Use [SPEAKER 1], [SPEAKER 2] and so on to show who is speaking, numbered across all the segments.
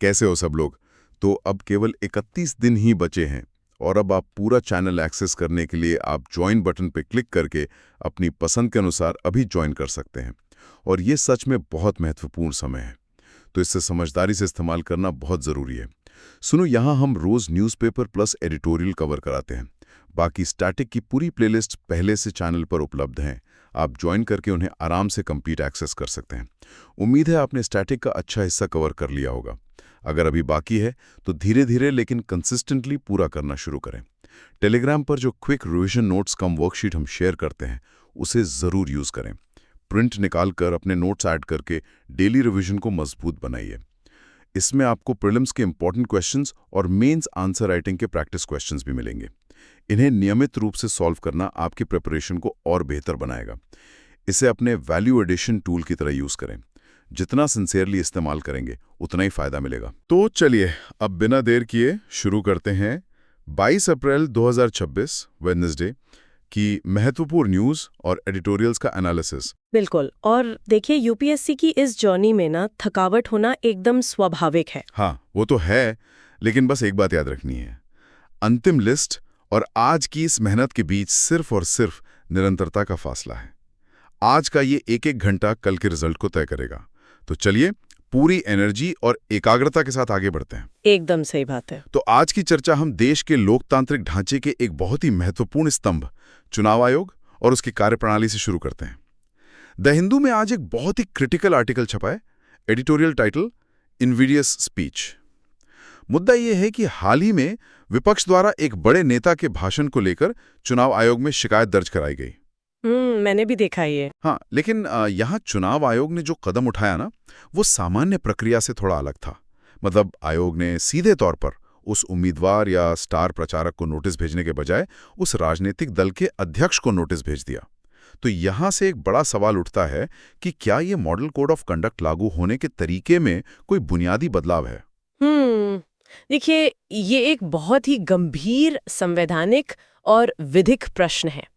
[SPEAKER 1] कैसे हो सब लोग। तो अब केवल 31 दिन ही बचे हैं और अब आप पूरा चैनल एक्सेस करने के लिए आप ज्वाइन बटन पर क्लिक करके अपनी पसंद के अनुसार अभी ज्वाइन कर सकते हैं। और ये सच में बहुत महत्वपूर्ण समय है, तो इससे समझदारी से इस्तेमाल करना बहुत ज़रूरी है। सुनो, यहाँ हम रोज़ न्यूज़पेपर प्लस एडिटोरियल कवर कराते हैं। बाकी स्टैटिक की पूरी प्लेलिस्ट पहले से चैनल पर उपलब्ध हैं। आप ज्वाइन करके उन्हें आराम से कंप्लीट एक्सेस कर सकते हैं। उम्मीद है आपने स्टैटिक का अच्छा हिस्सा कवर कर लिया होगा। अगर अभी बाकी है तो धीरे धीरे लेकिन कंसिस्टेंटली पूरा करना शुरू करें। टेलीग्राम पर जो क्विक रिविजन नोट्स कम वर्कशीट हम शेयर करते हैं उसे ज़रूर यूज़ करें। प्रिंट निकाल कर अपने नोट्स ऐड करके डेली रिविजन को मजबूत बनाइए। इसमें आपको प्रीलिम्स के इंपॉर्टेंट क्वेश्चंस और मेंस आंसर राइटिंग के प्रैक्टिस क्वेश्चंस भी मिलेंगे। इन्हें नियमित रूप से सॉल्व करना आपकी प्रिपरेशन को और बेहतर बनाएगा। इसे अपने वैल्यू एडिशन टूल की तरह यूज़ करें। जितना सिंसियरली इस्तेमाल करेंगे उतना ही फायदा मिलेगा। तो चलिए अब बिना देर किए शुरू करते हैं 22 अप्रैल 2026 वेडनेसडे की महत्वपूर्ण न्यूज़ और एडिटोरियल्स का एनालिसिस।
[SPEAKER 2] बिल्कुल। और देखिए, यूपीएससी की इस जर्नी में ना थकावट होना एकदम स्वाभाविक है।
[SPEAKER 1] हाँ, वो तो है, लेकिन बस एक बात याद रखनी है। अंतिम लिस्ट और आज की इस मेहनत के बीच सिर्फ और सिर्फ निरंतरता का फासला है। आज का ये एक एक घंटा कल के रिजल्ट को तय करेगा। तो चलिए पूरी एनर्जी और एकाग्रता के साथ आगे बढ़ते हैं।
[SPEAKER 2] एकदम सही बात है।
[SPEAKER 1] तो आज की चर्चा हम देश के लोकतांत्रिक ढांचे के एक बहुत ही महत्वपूर्ण स्तंभ चुनाव आयोग और उसकी कार्यप्रणाली से शुरू करते हैं। द हिंदू में आज एक बहुत ही क्रिटिकल आर्टिकल छपा है। Editorial title, invidious speech. मुद्दा यह है कि हाल ही में विपक्ष द्वारा एक बड़े नेता के भाषण को लेकर चुनाव आयोग में शिकायत दर्ज कराई गई।
[SPEAKER 2] मैंने भी देखा ये।
[SPEAKER 1] हाँ, लेकिन यहाँ चुनाव आयोग ने जो कदम उठाया ना, वो सामान्य प्रक्रिया से थोड़ा अलग था। मतलब आयोग ने सीधे तौर पर उस उम्मीदवार या स्टार प्रचारक को नोटिस भेजने के बजाय उस राजनीतिक दल के अध्यक्ष को नोटिस भेज दिया। तो यहाँ से एक बड़ा सवाल उठता है कि क्या ये मॉडल कोड ऑफ कंडक्ट लागू होने के तरीके में कोई बुनियादी बदलाव है?
[SPEAKER 2] देखिए, ये एक बहुत ही गंभीर संवैधानिक और विधिक प्रश्न है।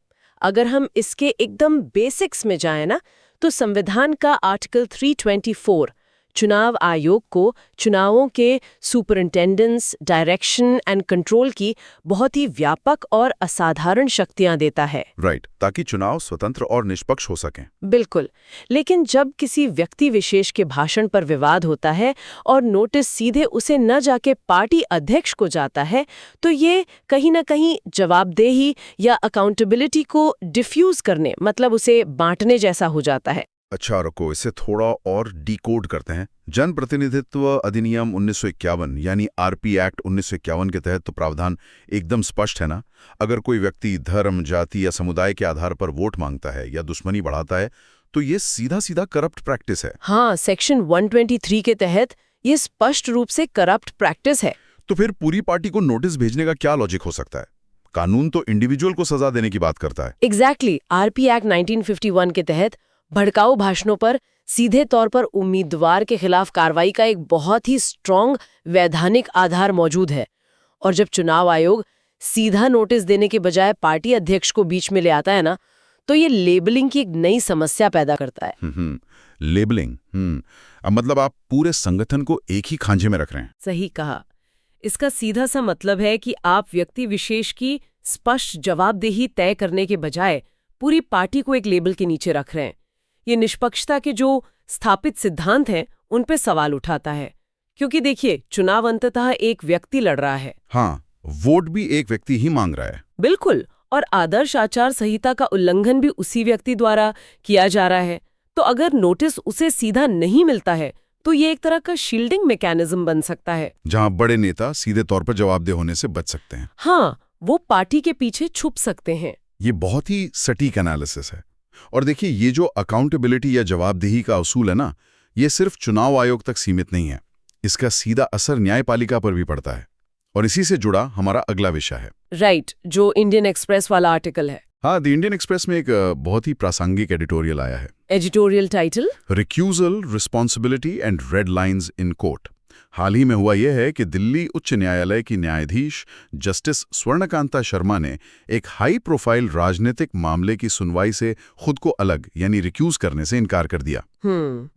[SPEAKER 2] अगर हम इसके एकदम बेसिक्स में जाएं ना, तो संविधान का आर्टिकल 324 चुनाव आयोग को चुनावों के सुपरिंटेंडेंस, डायरेक्शन एंड कंट्रोल की बहुत ही व्यापक और असाधारण शक्तियां देता है।
[SPEAKER 1] राइट, ताकि चुनाव स्वतंत्र और निष्पक्ष हो सकें।
[SPEAKER 2] बिल्कुल। लेकिन जब किसी व्यक्ति विशेष के भाषण पर विवाद होता है और नोटिस सीधे उसे न जाके पार्टी अध्यक्ष को जाता है, तो ये कहीं ना कहीं जवाबदेही या अकाउंटेबिलिटी को डिफ्यूज करने, मतलब उसे बांटने जैसा हो जाता है।
[SPEAKER 1] अच्छा, रुको, इसे थोड़ा और डिकोड करते हैं। जन प्रतिनिधित्व अधिनियम 1951 यानी आरपी एक्ट 1951 के तहत तो प्रावधान एकदम स्पष्ट है ना। अगर कोई व्यक्ति धर्म, जाति या समुदाय के आधार पर वोट मांगता है या दुश्मनी बढ़ाता है तो ये सीधा सीधा करप्ट प्रैक्टिस है।
[SPEAKER 2] हाँ, सेक्शन 123 के तहत ये स्पष्ट रूप से करप्ट प्रैक्टिस है।
[SPEAKER 1] तो फिर पूरी पार्टी को नोटिस भेजने का क्या लॉजिक हो सकता है? कानून तो इंडिविजुअल को सजा देने की बात करता है।
[SPEAKER 2] एग्जैक्टली। आरपी एक्ट 1951 के तहत भड़काऊ भाषणों पर सीधे तौर पर उम्मीदवार के खिलाफ कार्रवाई का एक बहुत ही स्ट्रॉन्ग वैधानिक आधार मौजूद है। और जब चुनाव आयोग सीधा नोटिस देने के बजाय पार्टी अध्यक्ष को बीच में ले आता है ना, तो ये लेबलिंग की एक नई समस्या पैदा करता है।
[SPEAKER 1] लेबलिंग। अब मतलब आप पूरे संगठन को एक ही खांचे में रख रहे हैं।
[SPEAKER 2] सही कहा। इसका सीधा सा मतलब है कि आप व्यक्ति विशेष की स्पष्ट जवाबदेही तय करने के बजाय पूरी पार्टी को एक लेबल के नीचे रख रहे हैं। ये निष्पक्षता के जो स्थापित सिद्धांत हैं उन पे सवाल उठाता है, क्योंकि देखिए, चुनाव अंततः एक व्यक्ति लड़ रहा है।
[SPEAKER 1] हाँ, वोट भी एक व्यक्ति ही मांग रहा है।
[SPEAKER 2] बिल्कुल। और आदर्श आचार संहिता का उल्लंघन भी उसी व्यक्ति द्वारा किया जा रहा है। तो अगर नोटिस उसे सीधा नहीं मिलता है तो ये एक तरह का शील्डिंग मैकेनिज्म बन सकता है,
[SPEAKER 1] जहां बड़े नेता सीधे तौर पर जवाबदेह होने से बच सकते हैं।
[SPEAKER 2] हाँ, वो पार्टी के पीछे छुप सकते हैं।
[SPEAKER 1] ये बहुत ही सटीक एनालिसिस है। और देखिए, ये जो अकाउंटेबिलिटी या जवाबदेही का असूल है ना, ये सिर्फ चुनाव आयोग तक सीमित नहीं है। इसका सीधा असर न्यायपालिका पर भी पड़ता है। और इसी से जुड़ा हमारा अगला विषय है।
[SPEAKER 2] राइट, जो इंडियन एक्सप्रेस वाला आर्टिकल है।
[SPEAKER 1] हाँ, द इंडियन एक्सप्रेस में एक बहुत ही प्रासंगिक एडिटोरियल आया है।
[SPEAKER 2] Editorial title,
[SPEAKER 1] recusal, responsibility and red lines in court. हाल ही में हुआ यह है कि दिल्ली उच्च न्यायालय की न्यायाधीश जस्टिस स्वर्णकांता शर्मा ने एक हाई प्रोफाइल राजनीतिक मामले की सुनवाई से खुद को अलग यानी रिक्यूज करने से इनकार कर दिया।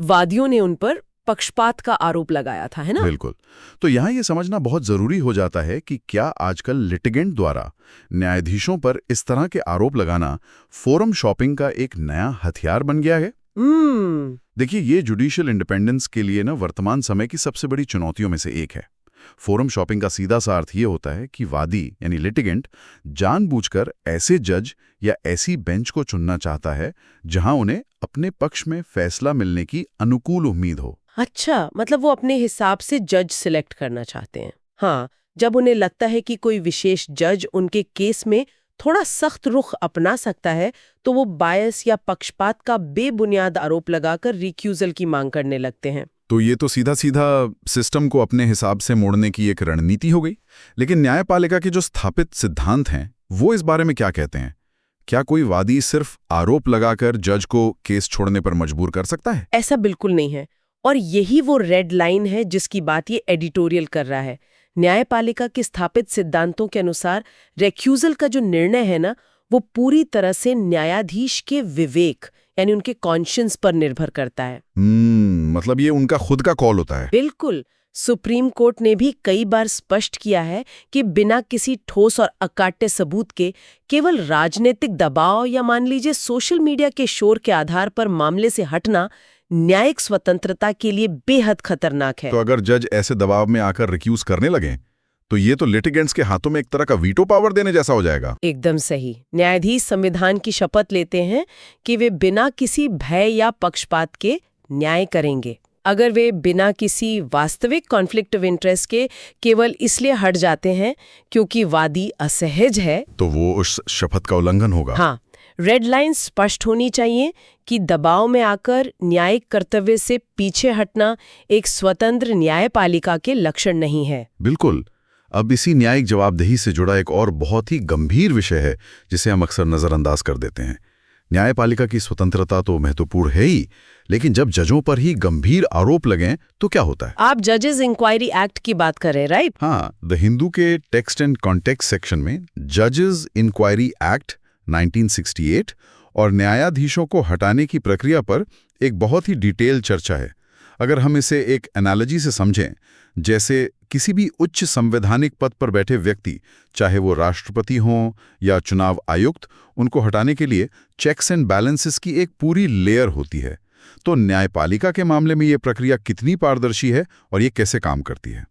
[SPEAKER 2] वादियों ने उन पर पक्षपात का आरोप लगाया था, है ना?
[SPEAKER 1] बिल्कुल। तो यहाँ ये समझना बहुत जरूरी हो जाता है कि क्या आजकल लिटिगेंट द्वारा न्यायाधीशों पर इस तरह के आरोप लगाना फोरम शॉपिंग का एक नया हथियार बन गया है। देखिए, ये जुडिशियल इंडिपेंडेंस के लिए ना वर्तमान समय की सबसे बड़ी चुनौतियों में से एक है। फोरम शॉपिंग का सीधा सा अर्थ ये होता है कि वादी यानी लिटिगेंट जानबूझकर ऐसे जज या ऐसी बेंच को चुनना चाहता है जहां उन्हें अपने पक्ष में फैसला मिलने की अनुकूल उम्मीद हो।
[SPEAKER 2] अच्छा, मतलब वो अपने हिसाब से जज सिलेक्ट करना चाहते हैं। हाँ, जब उन्हें लगता है कि कोई विशेष जज उनके केस में थोड़ा सख्त रुख अपना सकता है, तो वो बायस या पक्षपात का बेबुनियाद आरोप लगाकर रिक्यूजल की मांग करने लगते हैं।
[SPEAKER 1] तो ये तो सीधा सीधा सिस्टम को अपने हिसाब से मोड़ने की एक रणनीति हो गई। लेकिन न्यायपालिका के जो स्थापित सिद्धांत हैं, वो इस बारे में क्या कहते हैं? क्या कोई वादी सिर्फ आरोप लगाकर जज को केस छोड़ने पर मजबूर कर सकता है?
[SPEAKER 2] ऐसा बिल्कुल नहीं है, और यही वो रेड लाइन है जिसकी बात ये एडिटोरियल कर रहा है। न्यायपालिका के स्थापित सिद्धांतों के अनुसार रेक्यूजल का जो निर्णय है ना, वो पूरी तरह से न्यायाधीश के विवेक यानी उनके कॉन्शियंस पर निर्भर करता है।
[SPEAKER 1] मतलब ये उनका खुद का कॉल होता है।
[SPEAKER 2] बिल्कुल। सुप्रीम कोर्ट ने भी कई बार स्पष्ट किया है कि बिना किसी ठोस और अकाट्य सबूत के केवल राजनीतिक दबाव या मान लीजिए सोशल मीडिया के शोर के आधार पर मामले से हटना न्यायिक स्वतंत्रता के लिए बेहद खतरनाक है।
[SPEAKER 1] तो अगर जज ऐसे दबाव में आकर रिक्यूज करने लगे, तो ये तो लिटिगेंट्स के हाथों में एक तरह का वीटो पावर देने जैसा हो जाएगा।
[SPEAKER 2] एकदम सही। न्यायाधीश संविधान की शपथ लेते हैं कि वे बिना किसी भय या पक्षपात के न्याय करेंगे। अगर वे बिना किसी वास्तविक कॉन्फ्लिक्ट ऑफ इंटरेस्ट के केवल इसलिए हट जाते हैं क्योंकि वादी असहज है,
[SPEAKER 1] तो वो उस शपथ का उल्लंघन होगा।
[SPEAKER 2] हाँ, रेड लाइन स्पष्ट होनी चाहिए कि दबाव में आकर न्यायिक कर्तव्य से पीछे हटना एक स्वतंत्र न्यायपालिका के लक्षण नहीं है।
[SPEAKER 1] बिल्कुल। अब इसी न्यायिक जवाबदेही से जुड़ा एक और बहुत ही गंभीर विषय है जिसे हम अक्सर नजरअंदाज कर देते हैं। न्यायपालिका की स्वतंत्रता तो महत्वपूर्ण है ही, लेकिन जब जजों पर ही गंभीर आरोप लगें तो क्या होता है?
[SPEAKER 2] आप जजेस इंक्वायरी एक्ट की बात कर रहे हैं, राइट?
[SPEAKER 1] हाँ, द हिंदू के टेक्स्ट एंड कॉन्टेक्स्ट सेक्शन में जजेस इंक्वायरी एक्ट 1968 और न्यायाधीशों को हटाने की प्रक्रिया पर एक बहुत ही डिटेल चर्चा है। अगर हम इसे एक एनालॉजी से समझें, जैसे किसी भी उच्च संवैधानिक पद पर बैठे व्यक्ति, चाहे वो राष्ट्रपति हों या चुनाव आयुक्त, उनको हटाने के लिए चेक्स एंड बैलेंसेस की एक पूरी लेयर होती है। तो न्यायपालिका के मामले में ये प्रक्रिया कितनी पारदर्शी है और ये कैसे काम करती है?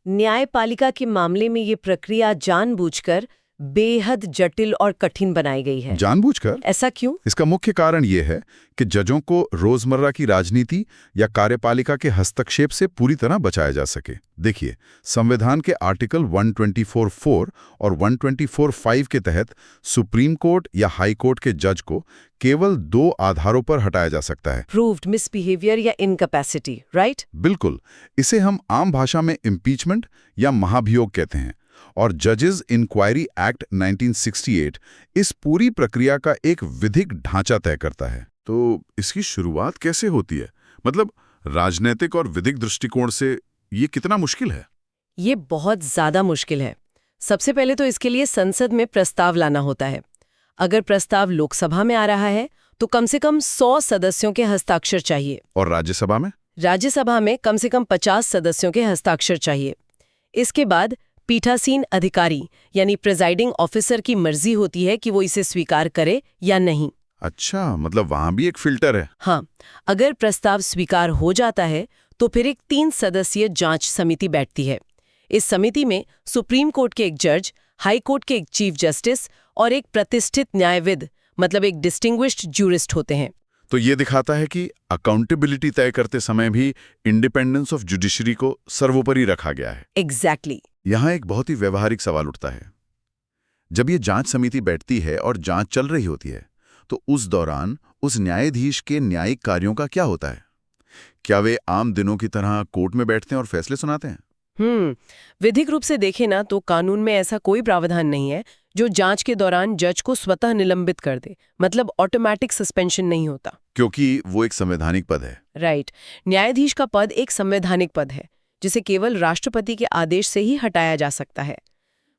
[SPEAKER 2] न्यायपालिका के मामले में ये प्रक्रिया जानबूझकर बेहद जटिल और कठिन बनाई गई है।
[SPEAKER 1] जानबूझकर?
[SPEAKER 2] ऐसा क्यों?
[SPEAKER 1] इसका मुख्य कारण ये है कि जजों को रोजमर्रा की राजनीति या कार्यपालिका के हस्तक्षेप से पूरी तरह बचाया जा सके। देखिए, संविधान के आर्टिकल 124(4) और 124(5) के तहत सुप्रीम कोर्ट या हाई कोर्ट के जज को केवल 2 आधारों पर हटाया जा सकता है।
[SPEAKER 2] प्रूव्ड मिसबिहेवियर या इनकैपेसिटी, राइट?
[SPEAKER 1] बिल्कुल। इसे हम आम भाषा में इम्पीचमेंट या महाभियोग कहते हैं। और जजेस इंक्वायरी एक्ट 1968 इस पूरी प्रक्रिया का एक विधिक ढांचा तय करता है। तो इसकी शुरुआत कैसे होती है? मतलब राजनीतिक और विधिक दृष्टिकोण से ये कितना मुश्किल है?
[SPEAKER 2] ये बहुत ज्यादा मुश्किल है। सबसे पहले तो इसके लिए संसद में प्रस्ताव लाना होता है। अगर प्रस्ताव लोकसभा में आ रहा है तो कम से कम 100 सदस्यों के हस्ताक्षर चाहिए।
[SPEAKER 1] और राज्यसभा में?
[SPEAKER 2] राज्यसभा में कम से कम 50 सदस्यों के हस्ताक्षर चाहिए। इसके बाद पीठासीन अधिकारी यानी प्रिजाइडिंग ऑफिसर की मर्जी होती है कि वो इसे स्वीकार करे या नहीं।
[SPEAKER 1] अच्छा, मतलब वहां भी एक फिल्टर है।
[SPEAKER 2] हाँ, अगर प्रस्ताव स्वीकार हो जाता है तो फिर एक 3 सदस्यीय जांच समिति बैठती है। इस समिति में सुप्रीम कोर्ट के एक जज, हाई कोर्ट के एक चीफ जस्टिस और एक प्रतिष्ठित न्यायविद मतलब एक डिस्टिंग्विश्ड ज्यूरिस्ट होते हैं।
[SPEAKER 1] तो ये दिखाता है कि अकाउंटेबिलिटी तय करते समय भी इंडिपेंडेंस ऑफ जुडिशरी को सर्वोपरि रखा गया है।
[SPEAKER 2] एग्जैक्टली।
[SPEAKER 1] यहाँ एक बहुत ही व्यवहारिक सवाल उठता है। जब ये जांच समिति बैठती है और जांच चल रही होती है, तो उस दौरान उस न्यायाधीश के न्यायिक कार्यों का क्या होता है? क्या वे आम दिनों की तरह कोर्ट में बैठते हैं और फैसले सुनाते हैं?
[SPEAKER 2] विधिक रूप से देखें ना तो कानून में ऐसा कोई प्रावधान नहीं है जो जांच के दौरान जज को स्वतः निलंबित कर दे। मतलब ऑटोमेटिक सस्पेंशन नहीं होता,
[SPEAKER 1] क्योंकि वो एक संवैधानिक पद है।
[SPEAKER 2] राइट। न्यायाधीश का पद एक संवैधानिक पद है जिसे केवल राष्ट्रपति के आदेश से ही हटाया जा सकता है।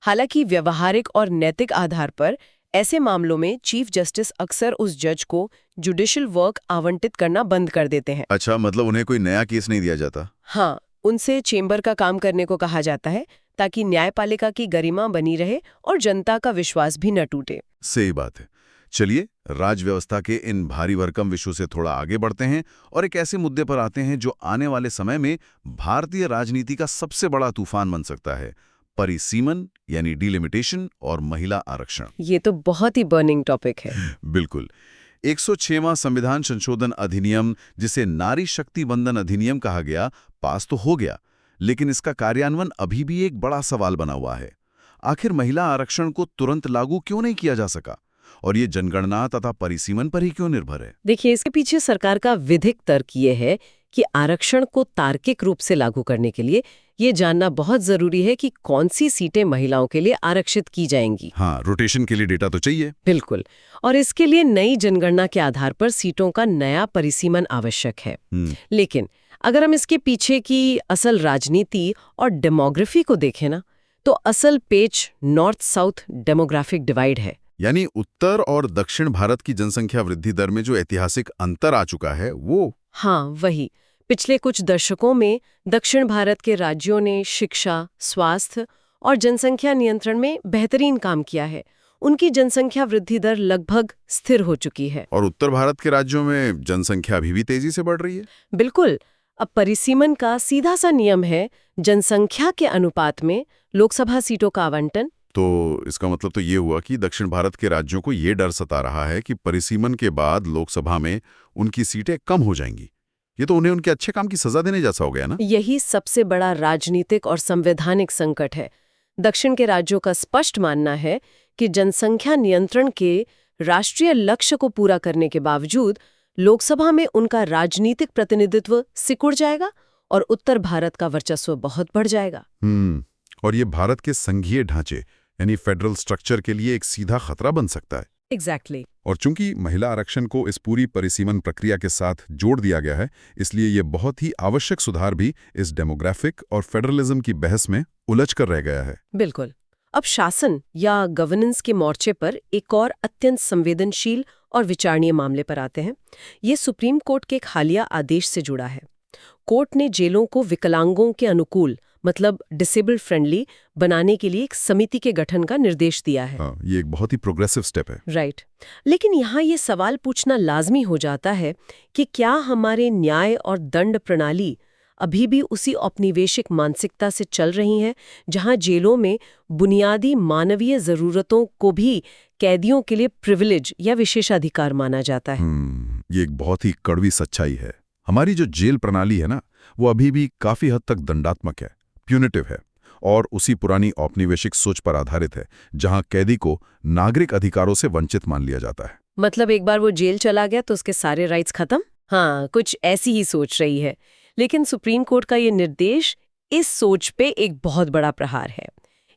[SPEAKER 2] हालांकि व्यवहारिक और नैतिक आधार पर ऐसे मामलों में चीफ जस्टिस अक्सर उस जज को जुडिशियल वर्क आवंटित करना बंद कर देते हैं।
[SPEAKER 1] अच्छा, मतलब उन्हें कोई नया केस नहीं दिया जाता?
[SPEAKER 2] हाँ, उनसे चेंबर का काम करने को कहा जाता है ताकि न्यायपालिका की गरिमा बनी रहे और जनता का विश्वास भी न टूटे।
[SPEAKER 1] सही बात है। चलिए, राजव्यवस्था के इन भारी भरकम विषयों से थोड़ा आगे बढ़ते हैं और एक ऐसे मुद्दे पर आते हैं जो आने वाले समय में भारतीय राजनीति का सबसे बड़ा तूफान बन सकता है, परिसीमन यानी डिलिमिटेशन और महिला आरक्षण।
[SPEAKER 2] ये तो बहुत ही बर्निंग टॉपिक है।
[SPEAKER 1] बिल्कुल। 106वां संविधान संशोधन अधिनियम, जिसे नारी शक्ति बंधन अधिनियम कहा गया, पास तो हो गया, लेकिन इसका कार्यान्वयन अभी भी एक बड़ा सवाल बना हुआ है। आखिर महिला आरक्षण को तुरंत लागू क्यों नहीं किया जा सका, और ये जनगणना तथा परिसीमन पर ही क्यों निर्भर है?
[SPEAKER 2] देखिए, इसके पीछे सरकार का विधिक तर्क ये है कि आरक्षण को तार्किक रूप से लागू करने के लिए ये जानना बहुत जरूरी है कि कौन सी सीटें महिलाओं के लिए आरक्षित की जाएंगी।
[SPEAKER 1] हाँ, रोटेशन के लिए डेटा तो चाहिए।
[SPEAKER 2] बिल्कुल, और इसके लिए नई जनगणना के आधार पर सीटों का नया परिसीमन आवश्यक है। लेकिन अगर हम इसके पीछे की असल राजनीति और डेमोग्राफी को देखें ना, तो असल पेच नॉर्थ साउथ डेमोग्राफिक डिवाइड है।
[SPEAKER 1] यानी उत्तर और दक्षिण भारत की जनसंख्या वृद्धि दर में जो ऐतिहासिक अंतर आ चुका है वो।
[SPEAKER 2] हाँ, वही। पिछले कुछ दशकों में दक्षिण भारत के राज्यों ने शिक्षा, स्वास्थ्य और जनसंख्या नियंत्रण में बेहतरीन काम किया है। उनकी जनसंख्या वृद्धि दर लगभग स्थिर हो चुकी है।
[SPEAKER 1] और उत्तर भारत के राज्यों में जनसंख्या अभी भी तेजी से बढ़ रही है।
[SPEAKER 2] बिल्कुल। अब परिसीमन का सीधा सा नियम है जनसंख्या के अनुपात में लोकसभा सीटों का आवंटन।
[SPEAKER 1] तो इसका मतलब तो ये हुआ कि दक्षिण भारत के राज्यों को ये डर सता रहा है कि परिसीमन के बाद लोकसभा में उनकी सीटें कम हो जाएंगी। ये तो उन्हें उनके अच्छे काम की सजा देने जैसा हो गया ना।
[SPEAKER 2] यही सबसे बड़ा राजनीतिक और संवैधानिक संकट है। दक्षिण के राज्यों का स्पष्ट मानना है कि जनसंख्या नियंत्रण के राष्ट्रीय लक्ष्य को पूरा करने के बावजूद लोकसभा में उनका राजनीतिक प्रतिनिधित्व सिकुड़ जाएगा और उत्तर भारत का वर्चस्व बहुत बढ़ जाएगा।
[SPEAKER 1] और ये भारत के संघीय ढांचे यानी फेडरल स्ट्रक्चर के लिए एक सीधा खतरा बन सकता है।
[SPEAKER 2] एग्जैक्टली।
[SPEAKER 1] और चूंकि महिला आरक्षण को इस पूरी परिसीमन प्रक्रिया के साथ जोड़ दिया गया है, इसलिए ये बहुत ही आवश्यक सुधार भी इस डेमोग्राफिक और फेडरलिज्म की बहस में उलझ कर रह गया है।
[SPEAKER 2] बिल्कुल। अब शासन या गवर्नेंस के मोर्चे पर एक और अत्यंत संवेदनशील और विचारणीय मामले पर आते हैं। ये सुप्रीम कोर्ट के एक हालिया आदेश से जुड़ा है। कोर्ट ने जेलों को विकलांगों के अनुकूल मतलब डिसेबल फ्रेंडली बनाने के लिए एक समिति के गठन का निर्देश दिया है।
[SPEAKER 1] हाँ, ये एक बहुत ही प्रोग्रेसिव स्टेप है।
[SPEAKER 2] राइट। लेकिन यहाँ ये सवाल पूछना लाजमी हो जाता है कि क्या हमारे न्याय और दंड प्रणाली अभी भी उसी औपनिवेशिक मानसिकता से चल रही हैं, जहाँ जेलों में बुनियादी मानवीय जरूरतों को भी कैदियों के लिए प्रिविलेज या विशेषाधिकार माना जाता है।
[SPEAKER 1] ये एक बहुत ही कड़वी सच्चाई है। हमारी जो जेल प्रणाली है ना, वो अभी भी काफी हद तक दंडात्मक है, प्यूनिटिव है और उसी पुरानी औपनिवेशिक सोच पर आधारित है, जहां कैदी को नागरिक अधिकारों से वंचित मान लिया जाता है।
[SPEAKER 2] मतलब एक बार वो जेल चला गया तो उसके सारे राइट्स खत्म। हाँ, कुछ ऐसी ही सोच रही है। लेकिन सुप्रीम कोर्ट का ये निर्देश इस सोच पे एक बहुत बड़ा प्रहार है।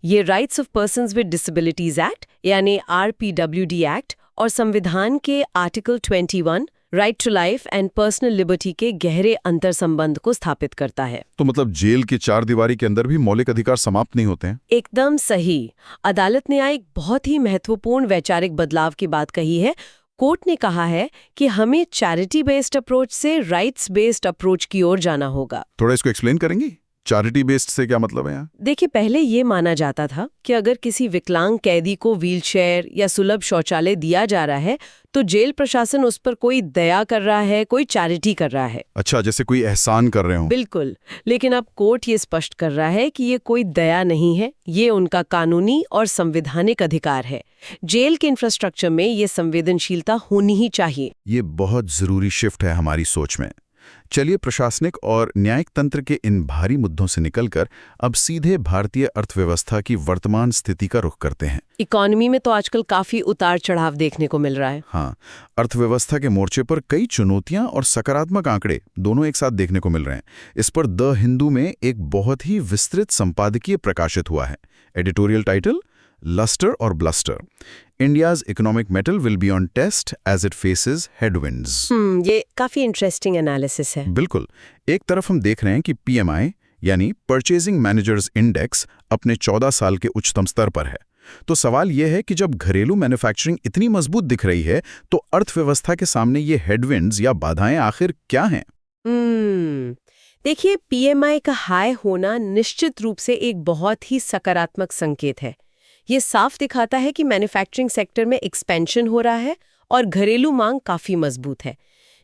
[SPEAKER 2] ये rights of persons with disabilities act यानी RPWD एक्ट और संविधान के article 21 right to life and personal liberty के गहरे अंतर संबंध को स्थापित करता है।
[SPEAKER 1] तो मतलब जेल की चार दीवारी के अंदर भी मौलिक अधिकार समाप्त नहीं होते हैं?
[SPEAKER 2] एकदम सही। अदालत ने एक बहुत ही महत्वपूर्ण वैचारिक बदलाव की बात कही है। कोर्ट ने कहा है कि हमें चैरिटी बेस्ड अप्रोच से राइट्स बेस्ड अप्रोच की ओर जाना होगा।
[SPEAKER 1] थोड़ा इसको एक्सप्लेन करेंगी? चैरिटी बेस्ड से क्या मतलब है यहाँ?
[SPEAKER 2] देखिए, पहले ये माना जाता था कि अगर किसी विकलांग कैदी को व्हीलचेयर या सुलभ शौचालय दिया जा रहा है तो जेल प्रशासन उस पर कोई दया कर रहा है, कोई चैरिटी कर रहा है।
[SPEAKER 1] अच्छा, जैसे कोई एहसान कर रहे हो।
[SPEAKER 2] बिल्कुल। लेकिन अब कोर्ट ये स्पष्ट कर रहा है कि ये कोई दया नहीं है, ये उनका कानूनी और संवैधानिक अधिकार है। जेल के इंफ्रास्ट्रक्चर में ये संवेदनशीलता होनी ही चाहिए।
[SPEAKER 1] ये बहुत जरूरी शिफ्ट है हमारी सोच में। चलिए, प्रशासनिक और न्यायिक तंत्र के इन भारी मुद्दों से निकलकर अब सीधे भारतीय अर्थव्यवस्था की वर्तमान स्थिति का रुख करते हैं।
[SPEAKER 2] इकोनॉमी में तो आजकल काफी उतार चढ़ाव देखने को मिल रहा है।
[SPEAKER 1] हाँ, अर्थव्यवस्था के मोर्चे पर कई चुनौतियां और सकारात्मक आंकड़े दोनों एक साथ देखने को मिल रहे हैं। इस पर द हिंदू में एक बहुत ही विस्तृत संपादकीय प्रकाशित हुआ है। एडिटोरियल टाइटल, लस्टर और bluster, India's economic mettle will be on test as it faces headwinds.
[SPEAKER 2] ये काफी इंटरेस्टिंग एनालिसिस है।
[SPEAKER 1] बिल्कुल। एक तरफ हम देख रहे हैं कि PMI यानी परचेजिंग मैनेजर्स इंडेक्स अपने 14 साल के उच्चतम स्तर पर है,
[SPEAKER 3] तो सवाल यह है कि जब घरेलू मैन्युफैक्चरिंग इतनी मजबूत दिख रही है तो अर्थव्यवस्था के सामने ये हेडविंड्स या बाधाएं आखिर क्या हैं?
[SPEAKER 2] देखिए, पीएमआई का हाई होना निश्चित रूप से एक बहुत ही सकारात्मक संकेत है। ये साफ दिखाता है कि मैन्युफैक्चरिंग सेक्टर में एक्सपेंशन हो रहा है और घरेलू मांग काफी मजबूत है।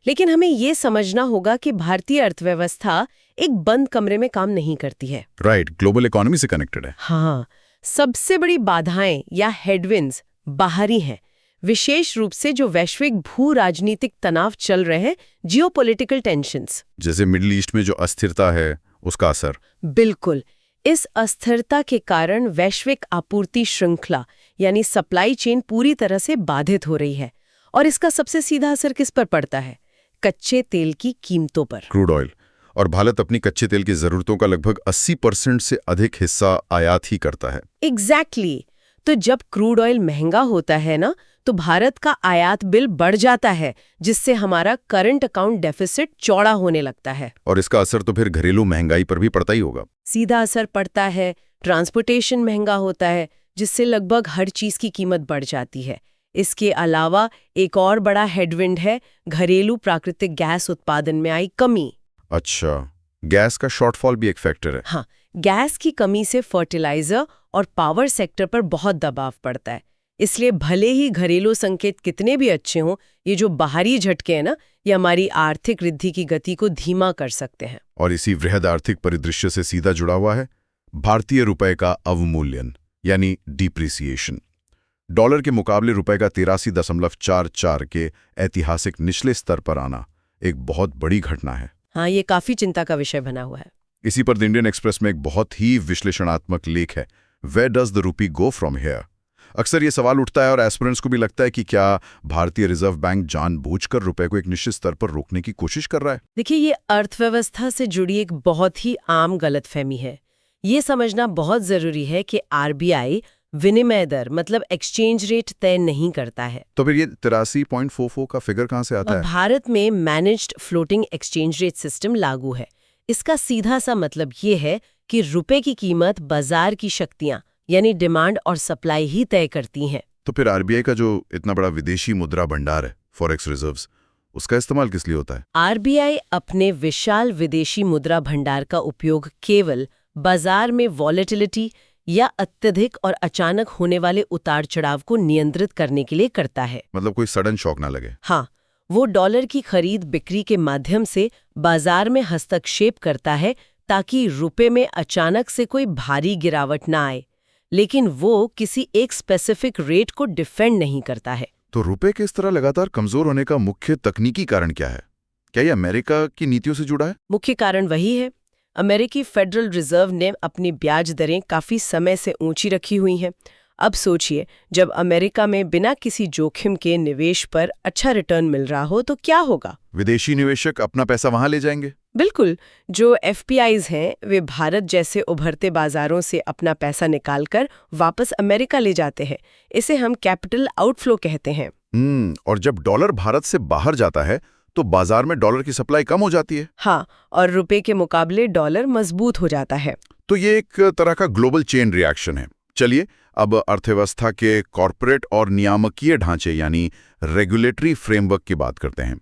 [SPEAKER 2] लेकिन हमें ये समझना होगा कि भारतीय अर्थव्यवस्था एक बंद कमरे में काम नहीं करती है।
[SPEAKER 3] राइट, ग्लोबल इकोनॉमी से कनेक्टेड है।
[SPEAKER 2] हाँ, सबसे बड़ी बाधाएं या हेडविंड्स बाहरी हैं, विशेष रूप से जो वैश्विक भू राजनीतिक तनाव चल रहे हैं, जियोपॉलिटिकल टेंशन्स।
[SPEAKER 3] जैसे मिडिल ईस्ट में जो अस्थिरता है उसका असर।
[SPEAKER 2] बिल्कुल, इस अस्थिरता के कारण वैश्विक आपूर्ति श्रृंखला यानी सप्लाई चेन पूरी तरह से बाधित हो रही है। और इसका सबसे सीधा असर किस पर पड़ता है? कच्चे तेल की कीमतों पर।
[SPEAKER 3] Crude oil. और भारत अपनी कच्चे तेल की जरूरतों का लगभग 80% से अधिक हिस्सा आयात ही करता है।
[SPEAKER 2] एग्जैक्टली। तो जब क्रूड ऑयल महंगा होता है ना, तो भारत का आयात बिल बढ़ जाता है, जिससे हमारा करंट अकाउंट डेफिसिट चौड़ा होने लगता है।
[SPEAKER 3] और इसका असर तो फिर घरेलू महंगाई पर भी पड़ता ही होगा।
[SPEAKER 2] सीधा असर पड़ता है, ट्रांसपोर्टेशन महंगा होता है, जिससे लगभग हर चीज की कीमत बढ़ जाती है। इसके अलावा एक और बड़ा हेडविंड है घरेलू प्राकृतिक गैस उत्पादन में आई कमी।
[SPEAKER 3] अच्छा, गैस का शॉर्टफॉल भी एक फैक्टर है।
[SPEAKER 2] हाँ, गैस की कमी से फर्टिलाइजर और पावर सेक्टर पर बहुत दबाव पड़ता है। इसलिए भले ही घरेलू संकेत कितने भी अच्छे हों, ये जो बाहरी झटके हैं ना, ये हमारी आर्थिक वृद्धि की गति को धीमा कर सकते हैं।
[SPEAKER 3] और इसी वृहद आर्थिक परिदृश्य से सीधा जुड़ा हुआ है भारतीय रुपए का अवमूल्यन यानी डिप्रिसिएशन। डॉलर के मुकाबले रुपए का 83.44 के ऐतिहासिक निचले स्तर पर आना एक बहुत बड़ी घटना है।
[SPEAKER 2] हाँ, ये काफी चिंता का विषय बना हुआ है।
[SPEAKER 3] इसी पर द इंडियन एक्सप्रेस में एक बहुत ही विश्लेषणात्मक लेख है, where does the rupee go from here. अक्सर ये सवाल उठता है और एस्पिरेंट्स को भी लगता है कि क्या भारतीय रिजर्व बैंक जानबूझकर रुपए को एक निश्चित स्तर पर रोकने की कोशिश कर रहा है।
[SPEAKER 2] देखिए, ये अर्थव्यवस्था से जुड़ी एक बहुत ही आम गलतफहमी है। ये समझना बहुत जरूरी है कि आरबीआई विनिमय दर मतलब एक्सचेंज रेट तय नहीं करता है।
[SPEAKER 3] तो फिर ये 83.44 का फिगर कहां से आता है?
[SPEAKER 2] भारत में managed floating exchange rate system लागू है। इसका सीधा सा मतलब ये है कि रुपए की कीमत बाजार की शक्तियां यानी डिमांड और सप्लाई ही तय करती हैं।
[SPEAKER 3] तो फिर आरबीआई का जो इतना बड़ा विदेशी मुद्रा भंडार है, फॉरेक्स रिजर्व्स, उसका इस्तेमाल किस लिए होता है?
[SPEAKER 2] आरबीआई अपने विशाल विदेशी मुद्रा भंडार का उपयोग केवल बाजार में वॉलेटिलिटी या अत्यधिक और अचानक होने वाले उतार चढ़ाव को नियंत्रित करने के लिए करता है।
[SPEAKER 3] मतलब कोई सडन शॉक ना लगे।
[SPEAKER 2] हाँ, वो डॉलर की खरीद बिक्री के माध्यम से बाजार में हस्तक्षेप करता है ताकि रुपए में अचानक से कोई भारी गिरावट ना आए, लेकिन वो किसी एक स्पेसिफिक रेट को डिफेंड नहीं करता है।
[SPEAKER 3] तो रुपए के इस तरह लगातार कमजोर होने का मुख्य तकनीकी कारण क्या है? क्या ये अमेरिका की नीतियों से जुड़ा है?
[SPEAKER 2] मुख्य कारण वही है। अमेरिकी फेडरल रिजर्व ने अपनी ब्याज दरें काफी समय से ऊंची रखी हुई हैं। अब सोचिए, जब अमेरिका में बिना किसी जोखिम के निवेश पर अच्छा रिटर्न मिल रहा हो तो क्या होगा?
[SPEAKER 3] विदेशी निवेशक अपना पैसा वहां ले जाएंगे।
[SPEAKER 2] बिल्कुल, जो एफपीआईज हैं वे भारत जैसे उभरते बाजारों से अपना पैसा निकालकर वापस अमेरिका ले जाते हैं। इसे हम कैपिटल आउटफ्लो कहते हैं।
[SPEAKER 3] और जब डॉलर भारत से बाहर जाता है तो बाजार में डॉलर की सप्लाई कम हो जाती है।
[SPEAKER 2] हाँ, और रुपए के मुकाबले डॉलर मजबूत हो जाता है।
[SPEAKER 3] तो ये एक तरह का ग्लोबल चेन रिएक्शन है। चलिए अब अर्थव्यवस्था के कॉर्पोरेट और नियामकीय ढांचे यानी रेगुलेटरी फ्रेमवर्क की बात करते हैं।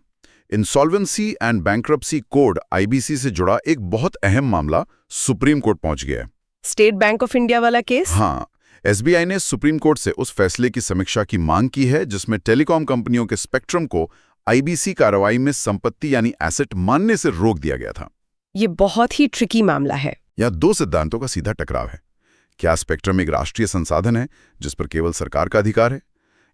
[SPEAKER 3] Insolvency and bankruptcy code IBC से जुड़ा एक बहुत अहम मामला सुप्रीम कोर्ट पहुंच गया है।
[SPEAKER 2] स्टेट बैंक ऑफ इंडिया वाला केस?
[SPEAKER 3] हाँ, एसबीआई ने सुप्रीम कोर्ट से उस फैसले की समीक्षा की मांग की है जिसमें टेलीकॉम कंपनियों के स्पेक्ट्रम को आईबीसी कार्रवाई में संपत्ति यानी एसेट मानने से रोक दिया गया था।
[SPEAKER 2] ये बहुत ही ट्रिकी मामला है।
[SPEAKER 3] यहाँ दो सिद्धांतों का सीधा टकराव है। क्या स्पेक्ट्रम एक राष्ट्रीय संसाधन है जिस पर केवल सरकार का अधिकार है,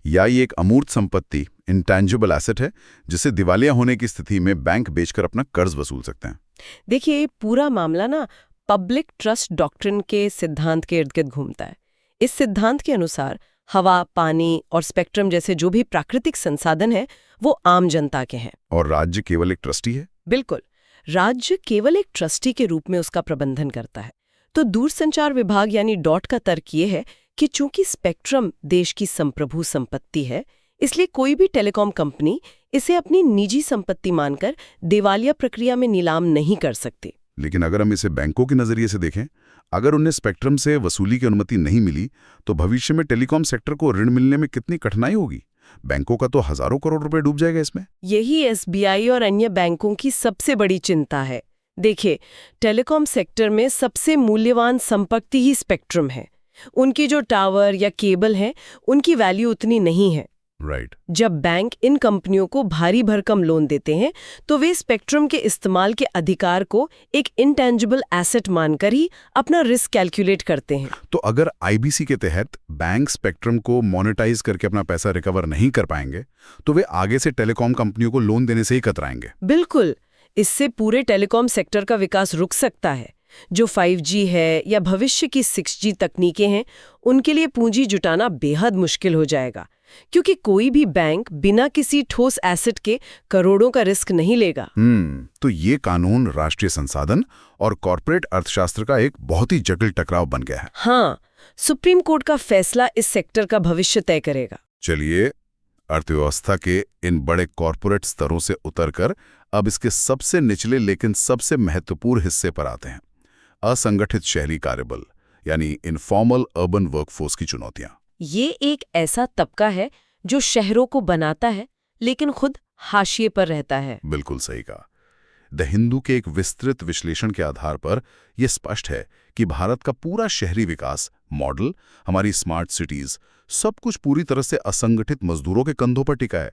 [SPEAKER 3] या ये एक अमूर्त संपत्ति इंटेंजिबल एसेट है जिसे दिवालिया होने की स्थिति में बैंक बेचकर अपना कर्ज वसूल सकते हैं?
[SPEAKER 2] देखिए, पूरा मामला ना पब्लिक ट्रस्ट डॉक्ट्रिन के सिद्धांत के इर्द गिर्द घूमता है। इस सिद्धांत के अनुसार हवा, पानी और स्पेक्ट्रम जैसे जो भी प्राकृतिक संसाधन है वो आम जनता के हैं
[SPEAKER 3] और राज्य केवल एक ट्रस्टी है।
[SPEAKER 2] बिल्कुल, राज्य केवल एक ट्रस्टी के रूप में उसका प्रबंधन करता है। तो दूरसंचार विभाग यानी डॉट का तर्क ये है कि चूंकि स्पेक्ट्रम देश की संप्रभु संपत्ति है, इसलिए कोई भी टेलीकॉम कंपनी इसे अपनी निजी संपत्ति मानकर दिवालिया प्रक्रिया में नीलाम नहीं कर सकती।
[SPEAKER 3] लेकिन अगर हम इसे बैंकों के नजरिए से देखें, अगर उन्हें स्पेक्ट्रम से वसूली की अनुमति नहीं मिली तो भविष्य में टेलीकॉम सेक्टर को ऋण मिलने में कितनी कठिनाई होगी। बैंकों का तो हजारों करोड़ रुपए डूब जाएगा इसमें।
[SPEAKER 2] यही एसबीआई और अन्य बैंकों की सबसे बड़ी चिंता है। देखिए, टेलीकॉम सेक्टर में सबसे मूल्यवान संपत्ति ही स्पेक्ट्रम है। उनकी जो टावर या केबल है, उनकी वैल्यू उतनी नहीं है।
[SPEAKER 3] राइट।
[SPEAKER 2] जब बैंक इन कंपनियों को भारी भरकम लोन देते हैं तो वे स्पेक्ट्रम के इस्तेमाल के अधिकार को एक इंटेंजिबल एसेट मानकर ही अपना रिस्क कैलकुलेट करते हैं।
[SPEAKER 3] तो अगर आईबीसी के तहत बैंक स्पेक्ट्रम को मोनेटाइज करके अपना पैसा रिकवर नहीं कर पाएंगे तो वे आगे से टेलीकॉम कंपनियों को लोन देने से ही कतराएंगे।
[SPEAKER 2] बिल्कुल, इससे पूरे टेलीकॉम सेक्टर का विकास रुक सकता है। जो 5G है या भविष्य की 6G तकनीकें हैं, उनके लिए पूंजी जुटाना बेहद मुश्किल हो जाएगा, क्योंकि कोई भी बैंक बिना किसी ठोस एसेट के करोड़ों का रिस्क नहीं लेगा।
[SPEAKER 3] तो ये कानून राष्ट्रीय संसाधन और कॉर्पोरेट अर्थशास्त्र का एक बहुत ही जटिल टकराव बन गया है।
[SPEAKER 2] हाँ, सुप्रीम कोर्ट का फैसला इस सेक्टर का भविष्य तय करेगा।
[SPEAKER 3] चलिए, अर्थव्यवस्था के इन बड़े कॉर्पोरेट स्तरों से उतरकर अब इसके सबसे निचले लेकिन सबसे महत्वपूर्ण हिस्से पर आते हैं। असंगठित शहरी कार्यबल यानी इनफॉर्मल अर्बन वर्कफोर्स की चुनौतियां।
[SPEAKER 2] ये एक ऐसा तबका है जो शहरों को बनाता है लेकिन खुद हाशिए पर रहता है।
[SPEAKER 3] बिल्कुल सही कहा। द हिंदू के एक विस्तृत विश्लेषण के आधार पर यह स्पष्ट है कि भारत का पूरा शहरी विकास मॉडल, हमारी स्मार्ट सिटीज, सब कुछ पूरी तरह से असंगठित मजदूरों के कंधों पर टिका है।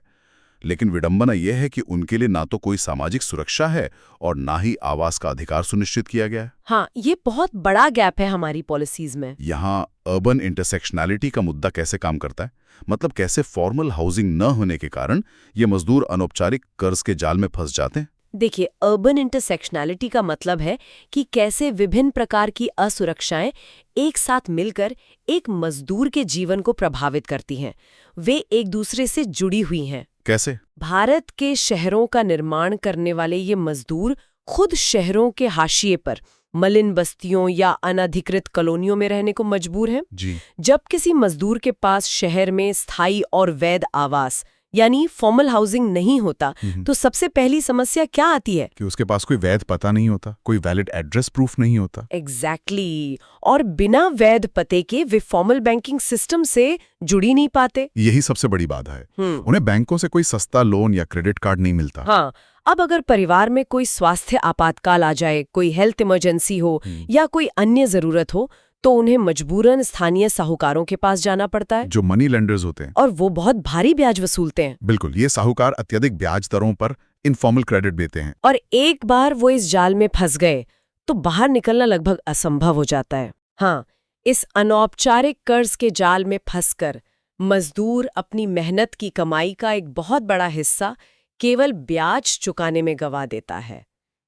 [SPEAKER 3] लेकिन विडंबना यह है कि उनके लिए ना तो कोई सामाजिक सुरक्षा है और ना ही आवास का अधिकार सुनिश्चित किया गया है।
[SPEAKER 2] हाँ, ये बहुत बड़ा गैप है हमारी पॉलिसीज में।
[SPEAKER 3] यहाँ अर्बन इंटरसेक्शनैलिटी का मुद्दा कैसे काम करता है? मतलब कैसे फॉर्मल हाउसिंग न होने के कारण ये मजदूर अनौपचारिक कर्ज के जाल में फंस जाते हैं।
[SPEAKER 2] देखिए, अर्बन इंटरसेक्शनैलिटी का मतलब है कि कैसे विभिन्न प्रकार की असुरक्षाएं एक साथ मिलकर एक मजदूर के जीवन को प्रभावित करती हैं। वे एक दूसरे से जुड़ी हुई हैं।
[SPEAKER 3] कैसे?
[SPEAKER 2] भारत के शहरों का निर्माण करने वाले ये मजदूर खुद शहरों के हाशिए पर मलिन बस्तियों या अनधिकृत कॉलोनियों में रहने को मजबूर हैं।
[SPEAKER 3] जी।
[SPEAKER 2] जब किसी मजदूर के पास शहर में स्थायी और वैध आवास यानी फॉर्मल हाउसिंग नहीं होता तो सबसे पहली समस्या क्या आती है?
[SPEAKER 4] कि उसके पास कोई वैध पता नहीं होता, कोई वैलिड एड्रेस प्रूफ नहीं होता।
[SPEAKER 2] एग्जैक्टली। और बिना वैध पते के वे फॉर्मल बैंकिंग सिस्टम से जुड़ी नहीं पाते।
[SPEAKER 4] यही सबसे बड़ी बाधा है। उन्हें बैंकों से कोई सस्ता लोन या क्रेडिट कार्ड नहीं मिलता।
[SPEAKER 2] हाँ, अब अगर परिवार में कोई स्वास्थ्य आपातकाल आ जाए, कोई हेल्थ इमरजेंसी हो या कोई अन्य जरूरत हो तो उन्हें मजबूरन स्थानीय साहूकारों के पास जाना पड़ता है,
[SPEAKER 4] जो मनी लेंडर्स होते हैं,
[SPEAKER 2] और वो बहुत भारी ब्याज वसूलते हैं।
[SPEAKER 4] बिल्कुल, ये साहूकार अत्यधिक ब्याज दरों पर इनफॉर्मल क्रेडिट देते हैं।
[SPEAKER 2] और एक बार वो इस जाल में फंस गए तो बाहर निकलना लगभग असंभव हो जाता है। हाँ, इस अनौपचारिक कर्ज के जाल में फंसकर मजदूर अपनी मेहनत की कमाई का एक बहुत बड़ा हिस्सा केवल ब्याज चुकाने में गंवा देता है।